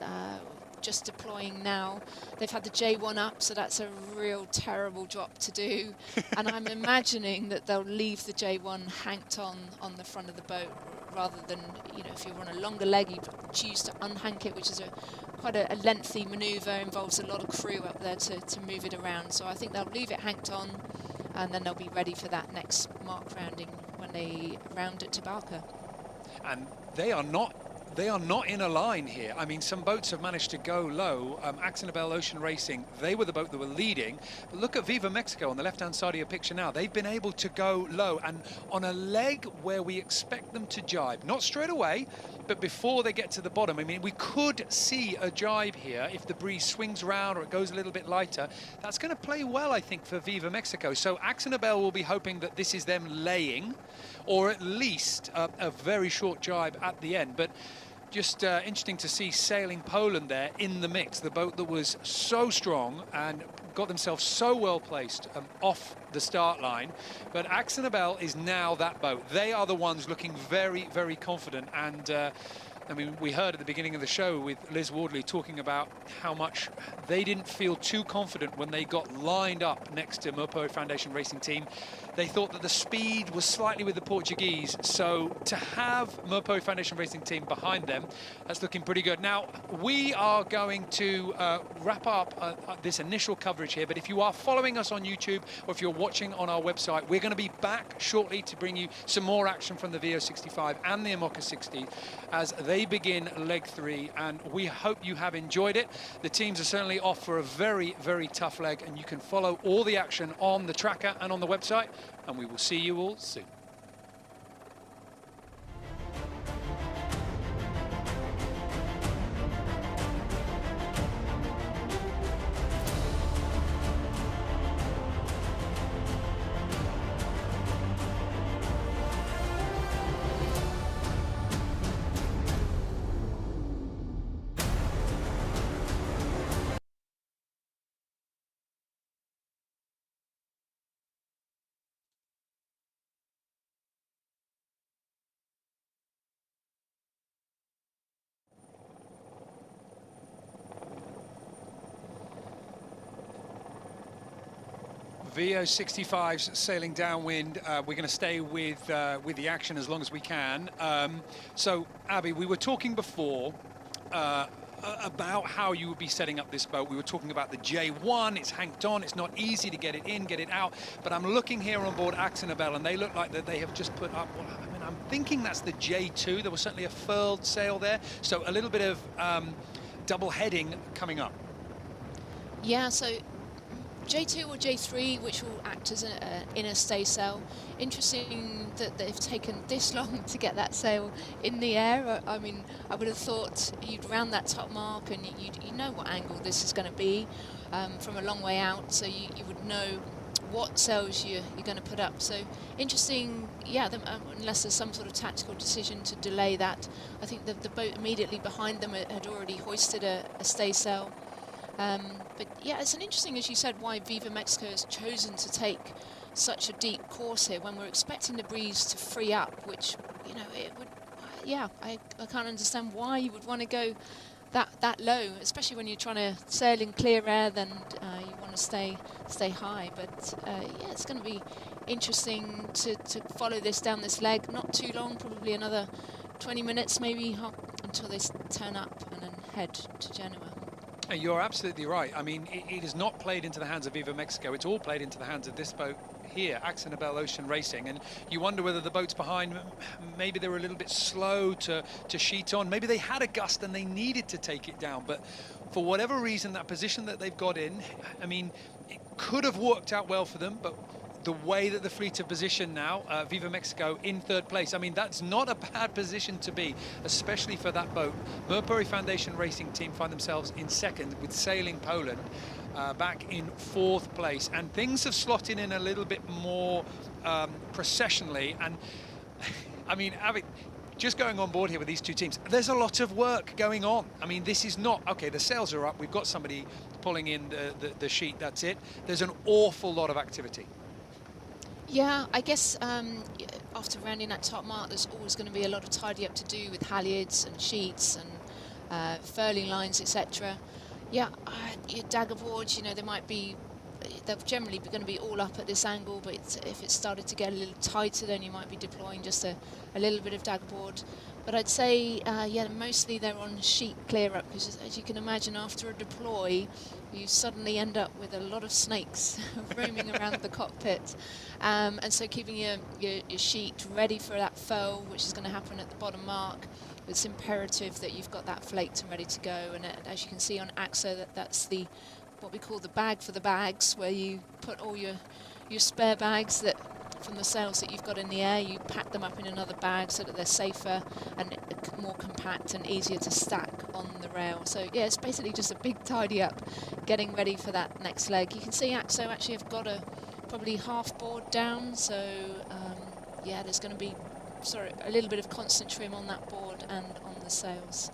just deploying now. They've had the J1 up, so that's a real terrible job to do. And I'm imagining that they'll leave the J1 hanked on the front of the boat, rather than, you know, if you're on a longer leg, you choose to unhank it, which is quite a lengthy manoeuvre, involves a lot of crew up there to move it around. So I think they'll leave it hanked on, and then they'll be ready for that next mark rounding when they round at Tabarca. And they are not in a line here. I mean, some boats have managed to go low. AkzoNobel Ocean Racing, they were the boat that were leading. But look at Viva Mexico on the left-hand side of your picture now. They've been able to go low, and on a leg where we expect them to jibe. Not straight away, but before they get to the bottom. I mean, we could see a jibe here if the breeze swings around or it goes a little bit lighter. That's going to play well, I think, for Viva Mexico. So AkzoNobel will be hoping that this is them laying, or at least a very short jibe at the end. But just interesting to see Sailing Poland there in the mix, the boat that was so strong and got themselves so well placed off the start line. But AkzoNobel is now that boat. They are the ones looking very, very confident, and I mean, we heard at the beginning of the show with Liz Wardley talking about how much they didn't feel too confident when they got lined up next to Merpoi Foundation Racing Team. They thought that the speed was slightly with the Portuguese, so to have Merpoi Foundation Racing Team behind them, that's looking pretty good. Now, we are going to wrap up this initial coverage here, but if you are following us on YouTube or if you're watching on our website, we're going to be back shortly to bring you some more action from the VO65 and the Amoca 60 as they begin leg 3, and we hope you have enjoyed it. The teams are certainly off for a very, very tough leg, and you can follow all the action on the tracker and on the website, and we will see you all soon. VO65's sailing downwind. We're going to stay with the action as long as we can. So, Abby, we were talking before about how you would be setting up this boat. We were talking about the J1. It's hanked on. It's not easy to get it in, get it out. But I'm looking here on board Axonabel, and they look like that they have just put up. Well, I mean, I'm thinking that's the J2. There was certainly a furled sail there. So a little bit of double heading coming up. Yeah, so J2 or J3, which will act as an inner stay sail. Interesting that they've taken this long to get that sail in the air. I mean, I would have thought you'd round that top mark and you know what angle this is going to be from a long way out, so you would know what sails you're going to put up. So interesting, yeah, unless there's some sort of tactical decision to delay that. I think the boat immediately behind them had already hoisted a stay sail. But yeah, it's an interesting, as you said, why Viva Mexico has chosen to take such a deep course here when we're expecting the breeze to free up, which, you know, it would, yeah, I can't understand why you would want to go that low, especially when you're trying to sail in clear air, then you want to stay high. But yeah, it's going to be interesting to follow this down this leg. Not too long, probably another 20 minutes maybe until they turn up and then head to Genoa. You're absolutely right. I mean, it is not played into the hands of Viva Mexico. It's all played into the hands of this boat here, Axonabel Ocean Racing. And you wonder whether the boats behind, maybe they were a little bit slow to sheet on. Maybe they had a gust and they needed to take it down. But for whatever reason, that position that they've got in, I mean, it could have worked out well for them, but the way that the fleet are positioned now, Viva Mexico in third place, I mean, that's not a bad position to be, especially for that boat. Merpoi Foundation Racing Team find themselves in second, with Sailing Poland back in fourth place. And things have slotted in a little bit more processionally. And I mean, just going on board here with these two teams, there's a lot of work going on. I mean, this is not, okay, the sails are up, we've got somebody pulling in the sheet, that's it. There's an awful lot of activity. Yeah, I guess after rounding that top mark, there's always going to be a lot of tidy up to do with halyards and sheets and furling lines, etc. Yeah, your dagger boards, you know, they're generally going to be all up at this angle, but if it started to get a little tighter, then you might be deploying just a little bit of dagger board. But I'd say, yeah, mostly they're on sheet clear up, because as you can imagine, after a deploy, you suddenly end up with a lot of snakes roaming around the cockpit. And so keeping your sheet ready for that furl, which is going to happen at the bottom mark, it's imperative that you've got that flaked and ready to go. And as you can see on AXO, that's what we call the bag for the bags, where you put all your spare bags from the sails that you've got in the air, you pack them up in another bag so that they're safer and more compact and easier to stack on the rail. So yeah, it's basically just a big tidy up, getting ready for that next leg. You can see AXO actually have got probably half board down, so yeah, there's going to be a little bit of constant trim on that board and on the sails.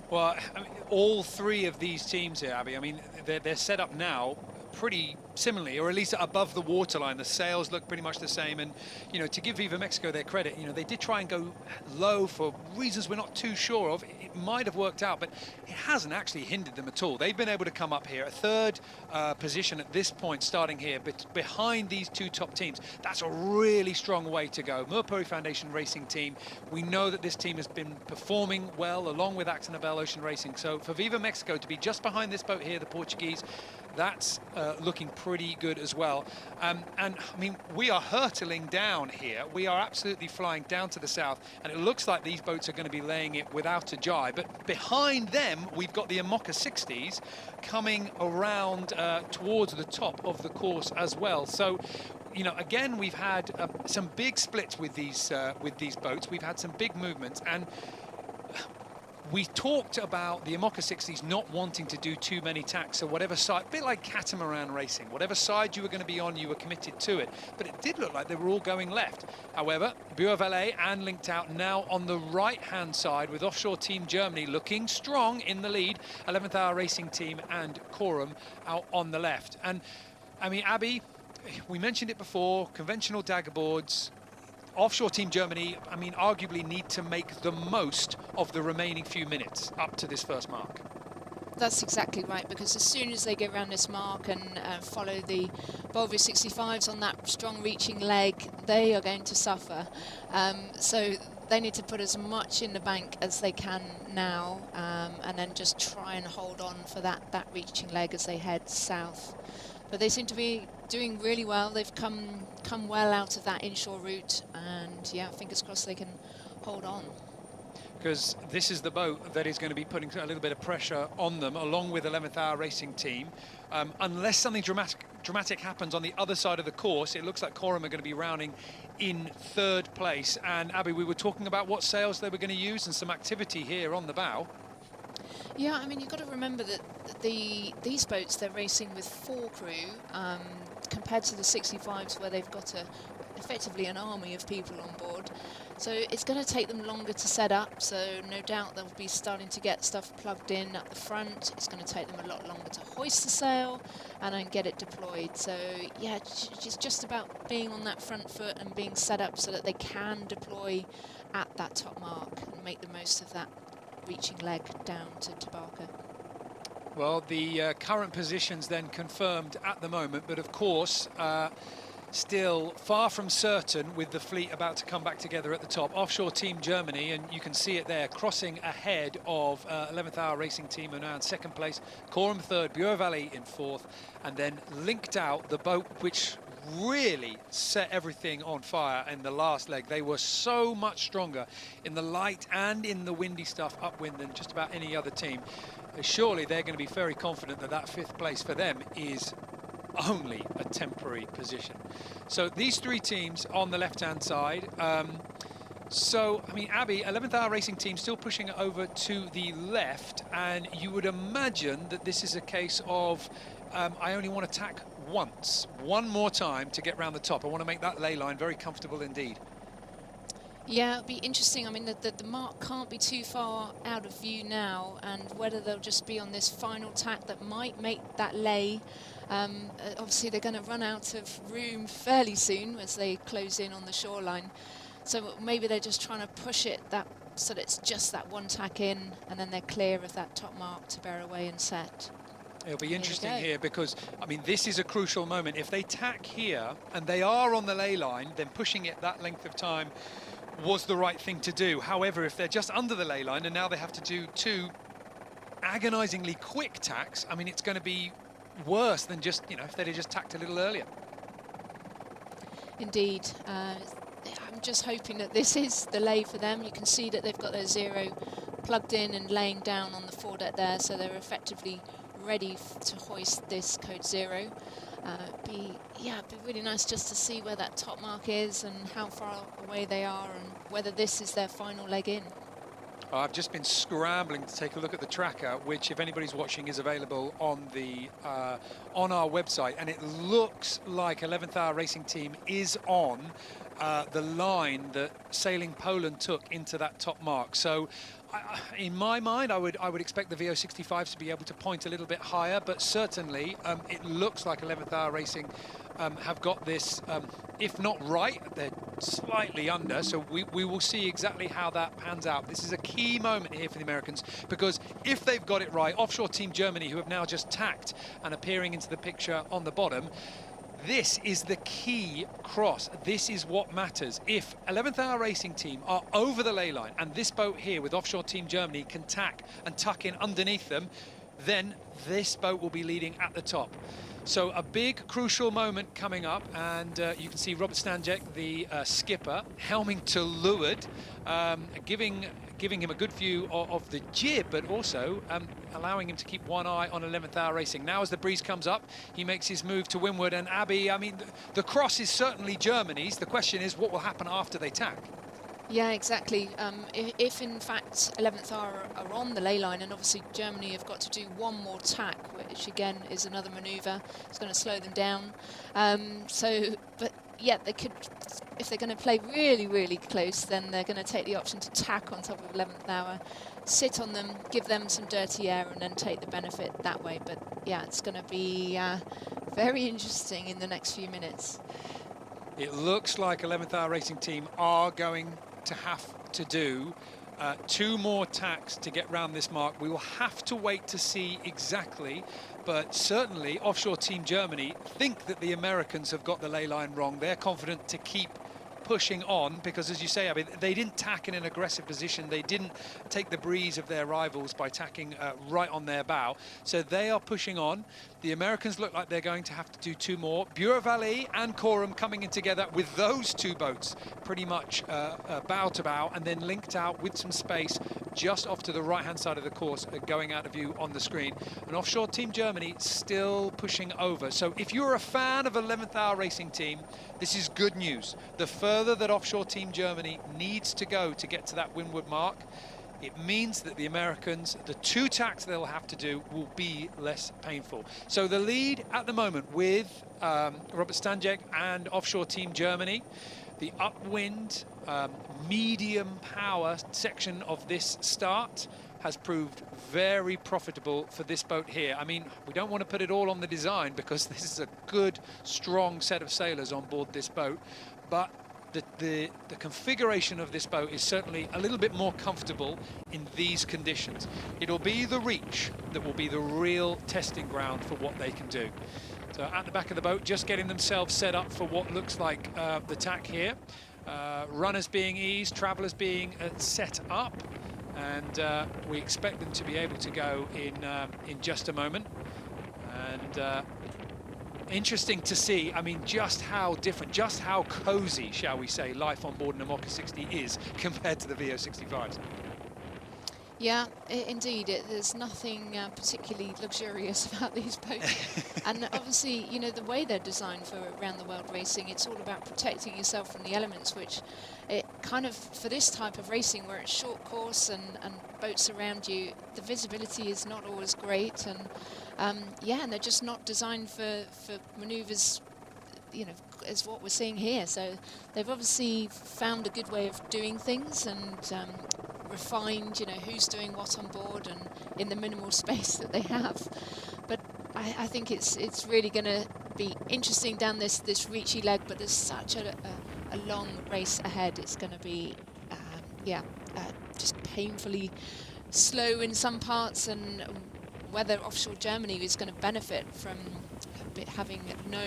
Well, I mean, all three of these teams here, Abby, I mean, they're set up now pretty similarly, or at least above the waterline. The sails look pretty much the same. And, you know, to give Viva Mexico their credit, you know, they did try and go low for reasons we're not too sure of. It might have worked out, but it hasn't actually hindered them at all. They've been able to come up here, a third position at this point, starting here, but behind these two top teams. That's a really strong way to go. Merpuri Foundation Racing Team, we know that this team has been performing well, along with Actonabel Ocean Racing. So for Viva Mexico to be just behind this boat here, the Portuguese, that's looking pretty good as well. And I mean, we are hurtling down here. We are absolutely flying down to the south, and it looks like these boats are going to be laying it without a jibe. But behind them, we've got the Amoca 60s coming around towards the top of the course as well. So, you know, again, we've had some big splits with these boats. We've had some big movements, and we talked about the Amoca 60s not wanting to do too many tacks, so whatever side, a bit like catamaran racing, whatever side you were going to be on, you were committed to it. But it did look like they were all going left. However, Buer Valet and Linked Out now on the right-hand side with Offshore Team Germany looking strong in the lead. 11th Hour Racing Team and Corum out on the left. And, I mean, Abby, we mentioned it before, conventional dagger boards. Offshore Team Germany, I mean, arguably need to make the most of the remaining few minutes up to this first mark. That's exactly right, because as soon as they go around this mark and follow the Volvo 65s on that strong reaching leg, they are going to suffer. So they need to put as much in the bank as they can now, and then just try and hold on for that reaching leg as they head south. But they seem to be doing really well. They've come well out of that inshore route, and yeah, fingers crossed they can hold on. Because this is the boat that is going to be putting a little bit of pressure on them, along with 11th Hour Racing Team. Unless something dramatic happens on the other side of the course, it looks like Corum are going to be rounding in third place. And Abby, we were talking about what sails they were going to use and some activity here on the bow. Yeah, I mean, you've got to remember that these boats, they're racing with 4 crew, compared to the 65s where they've got effectively an army of people on board. So it's going to take them longer to set up, so no doubt they'll be starting to get stuff plugged in at the front. It's going to take them a lot longer to hoist the sail and then get it deployed. So yeah, it's just about being on that front foot and being set up so that they can deploy at that top mark and make the most of that reaching leg down to Tabarca. Well, the current positions then confirmed at the moment, but of course still far from certain with the fleet about to come back together at the top. Offshore Team Germany, and you can see it there, crossing ahead of 11th Hour Racing Team, are now in second place. Corum third, Buer Valet in fourth, and then Linked Out, the boat which really set everything on fire in the last leg. They were so much stronger in the light and in the windy stuff upwind than just about any other team. Surely they're going to be very confident that that 5th place for them is only a temporary position. So these 3 teams on the left-hand side. So, I mean, Abby, 11th Hour Racing Team still pushing it over to the left, and you would imagine that this is a case of I only want to tack once, one more time to get round the top. I want to make that ley line very comfortable indeed. Yeah, it'll be interesting. I mean, the mark can't be too far out of view now, and whether they'll just be on this final tack that might make that lay. Obviously, they're going to run out of room fairly soon as they close in on the shoreline. So maybe they're just trying to push it so that it's just that one tack in, and then they're clear of that top mark to bear away and set. It'll be interesting here because, I mean, this is a crucial moment. If they tack here and they are on the ley line, then pushing it that length of time was the right thing to do. However, if they're just under the ley line and now they have to do 2 agonizingly quick tacks, I mean, it's going to be worse than just, you know, if they'd have just tacked a little earlier. Indeed. I'm just hoping that this is the lay for them. You can see that they've got their 0 plugged in and laying down on the foredeck there, so they're effectively ready to hoist this code 0. It'd be really nice just to see where that top mark is and how far away they are and whether this is their final leg in. I've just been scrambling to take a look at the tracker, which, if anybody's watching, is available on the on our website, and it looks like 11th Hour Racing Team is on the line that Sailing Poland took into that top mark. So In my mind, I would expect the VO65s to be able to point a little bit higher, but certainly it looks like 11th Hour Racing have got this, if not right, they're slightly under, so we will see exactly how that pans out. This is a key moment here for the Americans, because if they've got it right, Offshore Team Germany, who have now just tacked and appearing into the picture on the bottom, this is the key cross. This is what matters. If 11th Hour Racing Team are over the ley line and this boat here with Offshore Team Germany can tack and tuck in underneath them, then this boat will be leading at the top. So a big crucial moment coming up, and you can see Robert Stanjek, the skipper, helming to leeward, giving him a good view of the jib, but also allowing him to keep one eye on 11th Hour Racing. Now as the breeze comes up, he makes his move to windward, and Abby, I mean, the cross is certainly Germany's. The question is what will happen after they tack? Yeah, exactly. If in fact 11th Hour are on the ley line, and obviously Germany have got to do one more tack, which again is another manoeuvre. It's going to slow them down. But yeah, they could, if they're going to play really, really close, then they're going to take the option to tack on top of 11th Hour, sit on them, give them some dirty air, and then take the benefit that way. But yeah, it's going to be very interesting in the next few minutes. It looks like 11th Hour Racing Team are going to have to do 2 more tacks to get round this mark. We will have to wait to see exactly, but certainly Offshore Team Germany think that the Americans have got the ley line wrong. They're confident to keep pushing on because, as you say, Abby, they didn't tack in an aggressive position. They didn't take the breeze of their rivals by tacking right on their bow. So they are pushing on. The Americans look like they're going to have to do 2 more. Bureau Valley and Coram coming in together with those 2 boats pretty much bow to bow, and then linked out with some space just off to the right-hand side of the course, going out of view on the screen. And Offshore Team Germany still pushing over. So if you're a fan of 11th Hour Racing Team, this is good news. The further that Offshore Team Germany needs to go to get to that windward mark, it means that the Americans, the 2 tacks they'll have to do will be less painful. So the lead at the moment with Robert Stanjek and Offshore Team Germany. The upwind, medium power section of this start has proved very profitable for this boat here. I mean, we don't want to put it all on the design because this is a good, strong set of sailors on board this boat, but the configuration of this boat is certainly a little bit more comfortable in these conditions. It'll be the reach that will be the real testing ground for what they can do. So at the back of the boat, just getting themselves set up for what looks like the tack here. Runners being eased, travellers being set up, and we expect them to be able to go in just a moment. And interesting to see, I mean, just how different, just how cozy, shall we say, life on board an Amoca 60 is compared to the VO65s. Yeah, indeed. There's nothing particularly luxurious about these boats. And obviously, you know, the way they're designed for around the world racing, it's all about protecting yourself from the elements, which it kind of, for this type of racing where it's short course and boats around you, the visibility is not always great. And yeah, and they're just not designed for manoeuvres, you know, as what we're seeing here. So they've obviously found a good way of doing things and refined, you know, who's doing what on board and in the minimal space that they have. But I think it's really going to be interesting down this reachy leg, but there's such a long race ahead. It's going to be just painfully slow in some parts, and whether Offshore Germany is going to benefit from having no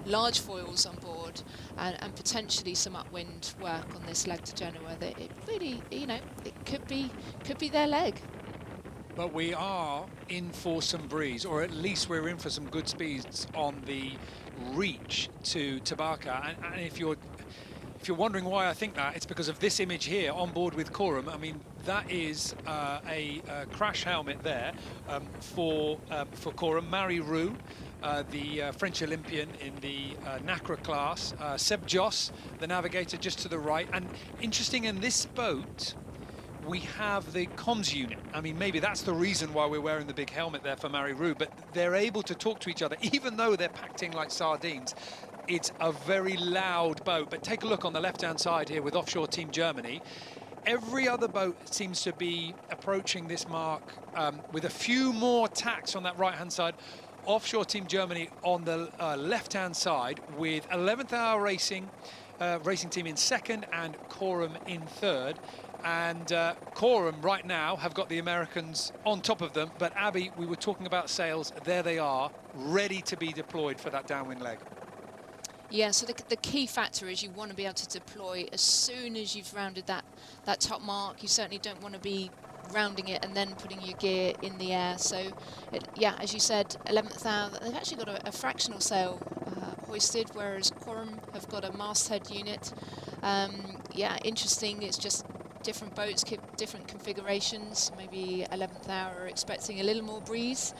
large foils on board and potentially some upwind work on this leg to Genoa, that it really, you know, it could be their leg. But we are in for some breeze, or at least we're in for some good speeds on the reach to Tabaka. And if you're wondering why I think that, it's because of this image here on board with Coram. I mean, that is a crash helmet there for Coram. Marie Roux, the French Olympian in the NACRA class. Seb Joss, the navigator, just to the right. And interesting, in this boat, we have the comms unit. I mean, maybe that's the reason why we're wearing the big helmet there for Marie Roux, but they're able to talk to each other, even though they're packed in like sardines. It's a very loud boat, but take a look on the left-hand side here with Offshore Team Germany. every other boat seems to be approaching this mark with a few more tacks on that right-hand side. Offshore Team Germany on the left-hand side with 11th Hour Racing team in second and Corum in third. And Corum right now have got the Americans on top of them. But Abby, we were talking about sails. There they are, ready to be deployed for that downwind leg. Yeah, so the key factor is you want to be able to deploy as soon as you've rounded that top mark. You certainly don't want to be rounding it and then putting your gear in the air. So, yeah, as you said, 11th hour, they've actually got a fractional sail hoisted, whereas Corum have got a masthead unit. Yeah, interesting. It's just different boats, different configurations. Maybe 11th hour are expecting a little more breeze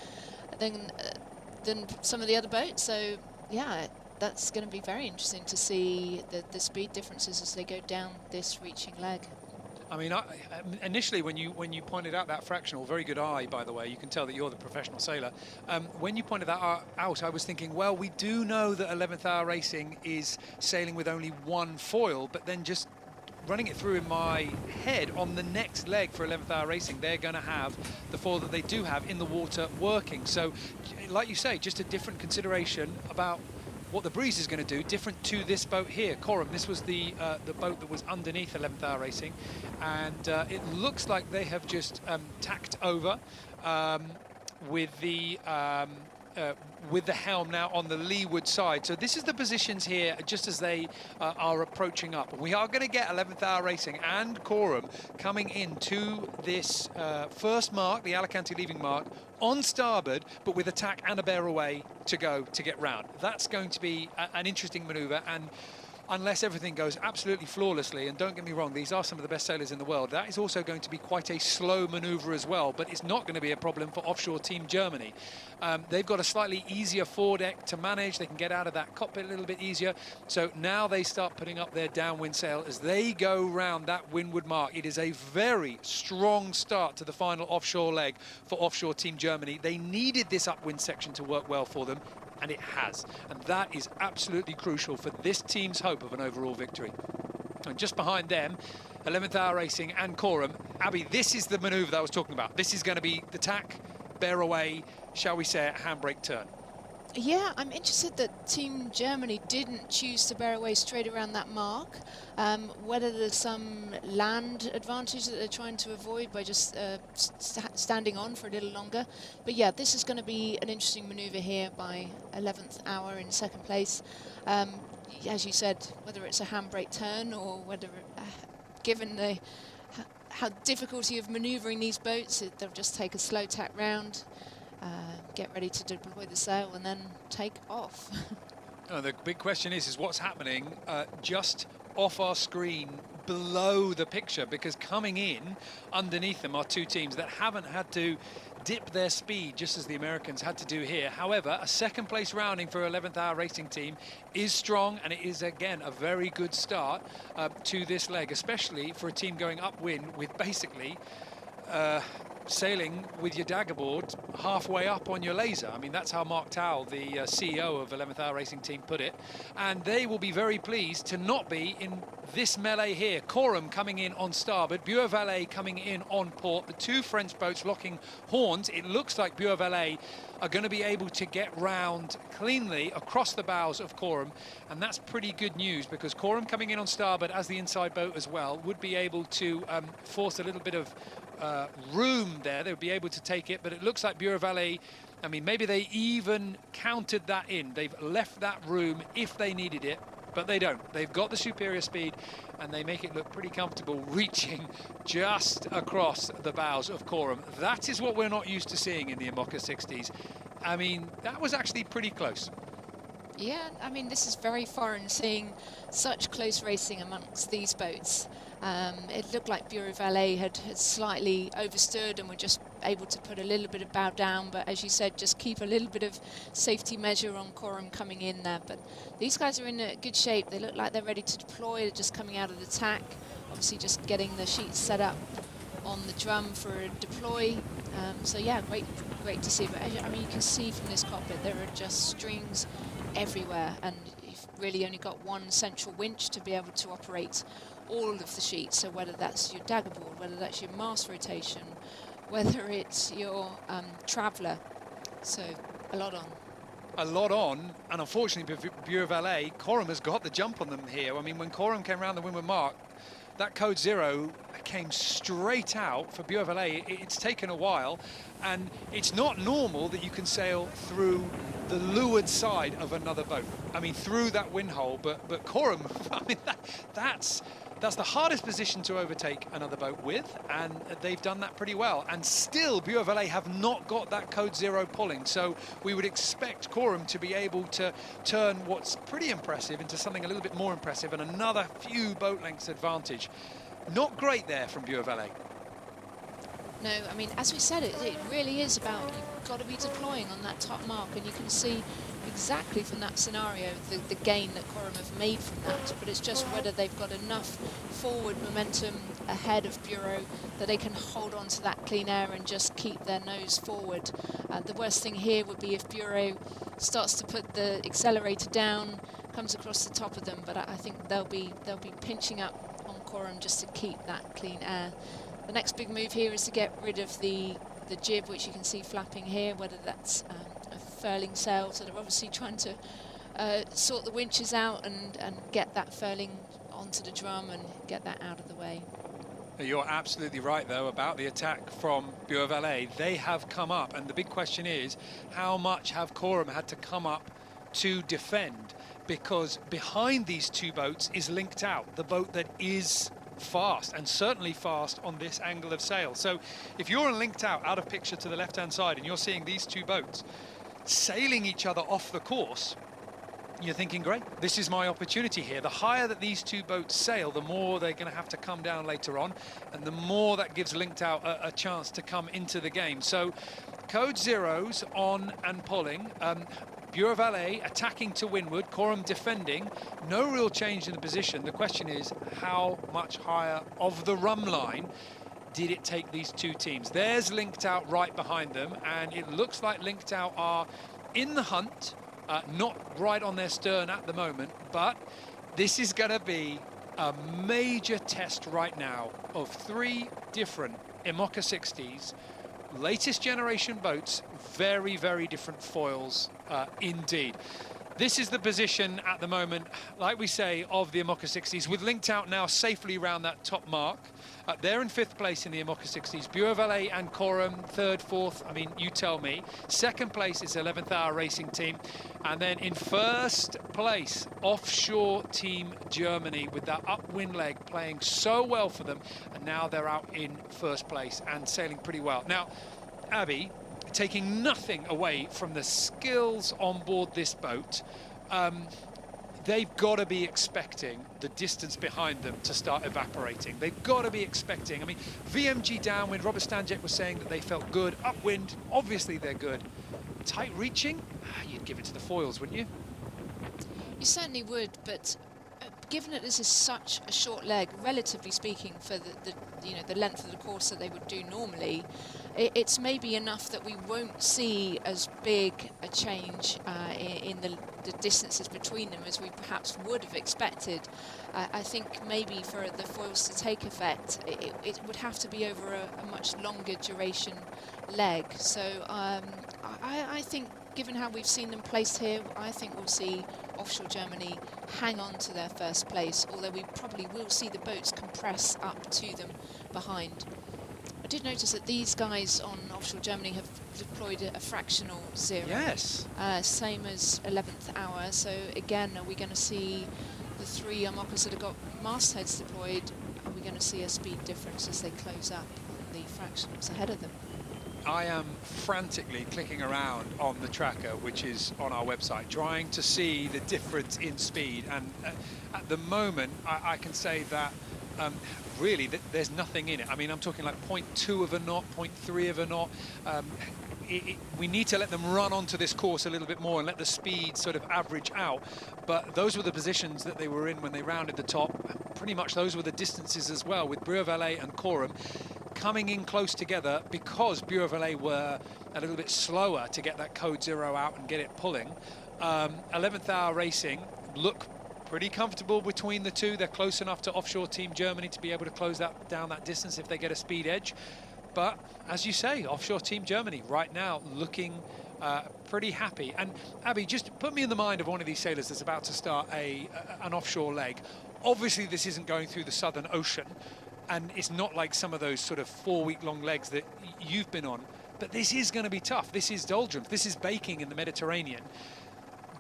than some of the other boats. So, yeah, that's going to be very interesting to see the speed differences as they go down this reaching leg. I mean, initially when you pointed out that fractional, very good eye, by the way, you can tell that you're the professional sailor. When you pointed that out, I was thinking, well, we do know that 11th Hour Racing is sailing with only one foil, but then just running it through in my head, on the next leg for 11th Hour Racing, they're going to have the foil that they do have in the water working. So, like you say, just a different consideration about what the breeze is going to do, different to this boat here, Corum. This was the boat that was underneath 11th Hour Racing, and it looks like they have just tacked over with the helm now on the leeward side. So this is the positions here just as they are approaching up. And we are going to get 11th Hour Racing and Corum coming into this first mark, the Alicante leaving mark, on starboard, but with a tack and a bear away to go to get round. That's going to be an interesting manoeuvre, and unless everything goes absolutely flawlessly, and don't get me wrong, these are some of the best sailors in the world, that is also going to be quite a slow manoeuvre as well, but it's not going to be a problem for offshore Team Germany. They've got a slightly easier foredeck to manage. They can get out of that cockpit a little bit easier. So now they start putting up their downwind sail as they go round that windward mark. It is a very strong start to the final offshore leg for offshore Team Germany. They needed this upwind section to work well for them, and it has. And that is absolutely crucial for this team's hope of an overall victory. And just behind them, 11th Hour Racing and Corum. Abby, this is the manoeuvre that I was talking about. This is going to be the tack, bear away, shall we say, a handbrake turn. Yeah, I'm interested that Team Germany didn't choose to bear away straight around that mark. Whether there's some land advantage that they're trying to avoid by just standing on for a little longer. But yeah, this is going to be an interesting manoeuvre here by 11th Hour in second place. As you said, whether it's a handbrake turn or whether, given how difficulty of manoeuvring these boats, they'll just take a slow tack round. Get ready to deploy the sail and then take off. The big question is what's happening just off our screen below the picture, because coming in underneath them are two teams that haven't had to dip their speed just as the Americans had to do here. However, a second place rounding for 11th Hour Racing team is strong, and it is again a very good start to this leg, especially for a team going upwind with basically sailing with your dagger board halfway up on your laser. I mean, that's how Mark Towell, the CEO of 11th Hour Racing team, put it. And they will be very pleased to not be in this melee here. Corum coming in on starboard, Buer-Valet coming in on port. The two French boats locking horns. It looks like Buer-Valet are going to be able to get round cleanly across the bows of Corum, and that's pretty good news, because Corum coming in on starboard as the inside boat as well would be able to force a little bit of room there. They would be able to take it, but it looks like Buer-Valet, I mean, maybe they even counted that in. They've left that room if they needed it, but they don't. They've got the superior speed, and they make it look pretty comfortable reaching just across the bows of Corum. That is what we're not used to seeing in the Imoca 60s. I mean, that was actually pretty close. Yeah, I mean, this is very foreign, seeing such close racing amongst these boats. It looked like Buer-Valet had slightly overstood and were just able to put a little bit of bow down, but as you said, just keep a little bit of safety measure on Corum coming in there. But these guys are in a good shape. They look like they're ready to deploy. They're just coming out of the tack, obviously just getting the sheets set up on the drum for a deploy. So yeah, great to see. But I mean, you can see from this cockpit there are just strings everywhere, and you've really only got one central winch to be able to operate all of the sheets. So whether that's your dagger board, whether that's your mast rotation, whether it's your traveller. So a lot on. A lot on, and unfortunately for Bureau Valet, Coram has got the jump on them here. I mean, when Coram came around the windward mark, that code 0 came straight out for Bureau Valet. It's taken a while, and it's not normal that you can sail through the leeward side of another boat. I mean, through that wind hole, but Coram, I mean, that's the hardest position to overtake another boat with, and they've done that pretty well. And still, Bureau Valet have not got that code 0 pulling, so we would expect Coram to be able to turn what's pretty impressive into something a little bit more impressive, and another few boat lengths advantage. Not great there from Bureau Valet. No, I mean, as we said, it really is about, you've got to be deploying on that top mark, and you can see exactly from that scenario the gain that Coram have made from that, but it's just whether they've got enough forward momentum ahead of Bureau that they can hold on to that clean air and just keep their nose forward. The worst thing here would be if Bureau starts to put the accelerator down, comes across the top of them, but I think they'll be pinching up on Coram just to keep that clean air. The next big move here is to get rid of the jib, which you can see flapping here, whether that's a furling sail. So they're obviously trying to sort the winches out and get that furling onto the drum and get that out of the way. You're absolutely right, though, about the attack from Bureau Valet. They have come up, and the big question is, how much have Coram had to come up to defend? Because behind these two boats is Linked Out, the boat that is fast, and certainly fast on this angle of sail. So if you're Linked out of picture to the left-hand side, and you're seeing these two boats sailing each other off the course, you're thinking, great, this is my opportunity here. The higher that these two boats sail, the more they're going to have to come down later on, and the more that gives Linked Out a chance to come into the game. So code 0's on and pulling. Bureau Valet attacking to windward, Coram defending. No real change in the position. The question is, how much higher of the rum line did it take these two teams? There's Linked Out right behind them, and it looks like Linked Out are in the hunt, not right on their stern at the moment, but this is going to be a major test right now of 3 different IMOCA 60s, latest generation boats, very, very different foils indeed. This is the position at the moment, like we say, of the IMOCA 60s, with Linked Out now safely around that top mark. They're in 5th place in the IMOCA 60s. Bureau Valet and Coram, 3rd, 4th, I mean, you tell me. 2nd place is 11th Hour Racing Team. And then in 1st place, Offshore Team Germany, with that upwind leg playing so well for them. And now they're out in 1st place and sailing pretty well. Now, Abby, taking nothing away from the skills on board this boat, they've got to be expecting the distance behind them to start evaporating. They've got to be expecting, I mean, VMG downwind, Robert Stanjek was saying that they felt good. Upwind, obviously they're good. Tight reaching, you'd give it to the foils, wouldn't you? You certainly would, but given that this is such a short leg, relatively speaking, for the length of the course that they would do normally, it's maybe enough that we won't see as big a change in the distances between them as we perhaps would have expected. I think maybe for the foils to take effect, it would have to be over a much longer duration leg. So I think, given how we've seen them placed here, I think we'll see Offshore Germany hang on to their 1st place, although we probably will see the boats compress up to them behind. I did notice that these guys on Offshore Germany have deployed a fractional 0. Yes. Same as 11th Hour. So again, are we going to see the 3 IMOCAs that have got mastheads deployed? Are we going to see a speed difference as they close up on the fractionals ahead of them? I am frantically clicking around on the tracker, which is on our website, trying to see the difference in speed. And at the moment, I can say that really there's nothing in it. I mean, I'm talking like 0.2 of a knot, 0.3 of a knot. We need to let them run onto this course a little bit more and let the speed sort of average out. But those were the positions that they were in when they rounded the top. Pretty much those were the distances as well, with Bureau Valet and Coram coming in close together, because Bureau Valet were a little bit slower to get that code 0 out and get it pulling. 11th Hour Racing look pretty comfortable between the two. They're close enough to offshore Team Germany to be able to close down that distance if they get a speed edge. But as you say, offshore Team Germany right now looking pretty happy. And Abby, just put me in the mind of one of these sailors that's about to start an offshore leg. Obviously, this isn't going through the Southern Ocean, and it's not like some of those sort of 4-week-long legs that you've been on. But this is going to be tough. This is doldrums. This is baking in the Mediterranean.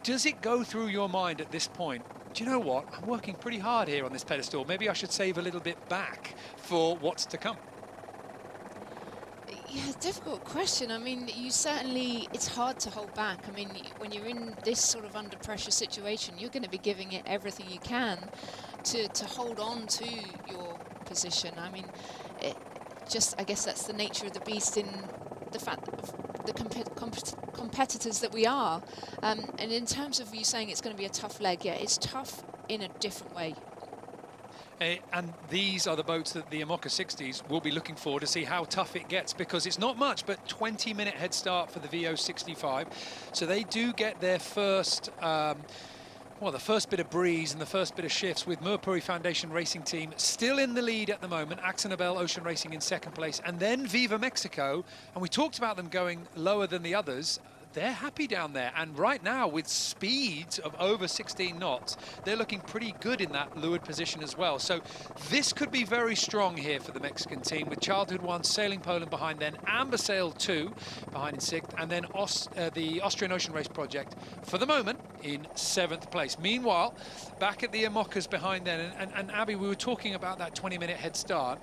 Does it go through your mind at this point, do you know what? I'm working pretty hard here on this pedestal. Maybe I should save a little bit back for what's to come. Yeah, difficult question. I mean, it's hard to hold back. I mean, when you're in this sort of under pressure situation, you're going to be giving it everything you can to hold on to your position. I mean, I guess that's the nature of the beast in the fact of the competitors that we are. And in terms of you saying it's going to be a tough leg, yeah, it's tough in a different way. And these are the boats that the Amoca 60s will be looking for to see how tough it gets, because it's not much, but 20-minute head start for the VO 65. So they do get their first, the first bit of breeze and the first bit of shifts with Merpuri Foundation Racing Team still in the lead at the moment. Axonobel Ocean Racing in second place, and then Viva Mexico. And we talked about them going lower than the others. They're happy down there, and right now with speeds of over 16 knots, they're looking pretty good in that leeward position as well. So this could be very strong here for the Mexican team, with Childhood 1 sailing Poland behind, then Amber Sail 2 behind in 6th, and then the Austrian Ocean Race Project for the moment in 7th place. Meanwhile, back at the Amocas behind then, and Abby, we were talking about that 20-minute head start.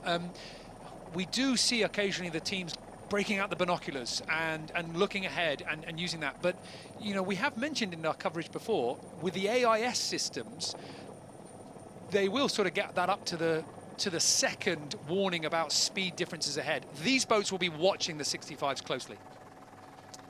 We do see occasionally the teams breaking out the binoculars and looking ahead and using that. But, you know, we have mentioned in our coverage before, with the AIS systems, they will sort of get that up to the second warning about speed differences ahead. These boats will be watching the 65s closely.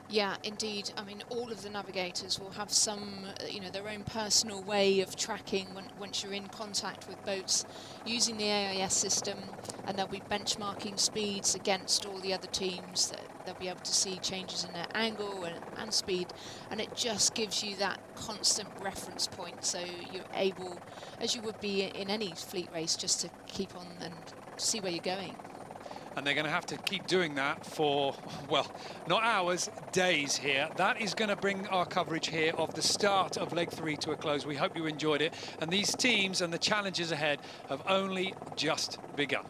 Yeah, indeed. I mean, all of the navigators will have some, their own personal way of tracking once you're in contact with boats using the AIS system, and they'll be benchmarking speeds against all the other teams. They'll be able to see changes in their angle and speed, and it just gives you that constant reference point, so you're able, as you would be in any fleet race, just to keep on and see where you're going. And they're going to have to keep doing that for, well, not hours, days here. That is going to bring our coverage here of the start of leg 3 to a close. We hope you enjoyed it. And these teams and the challenges ahead have only just begun.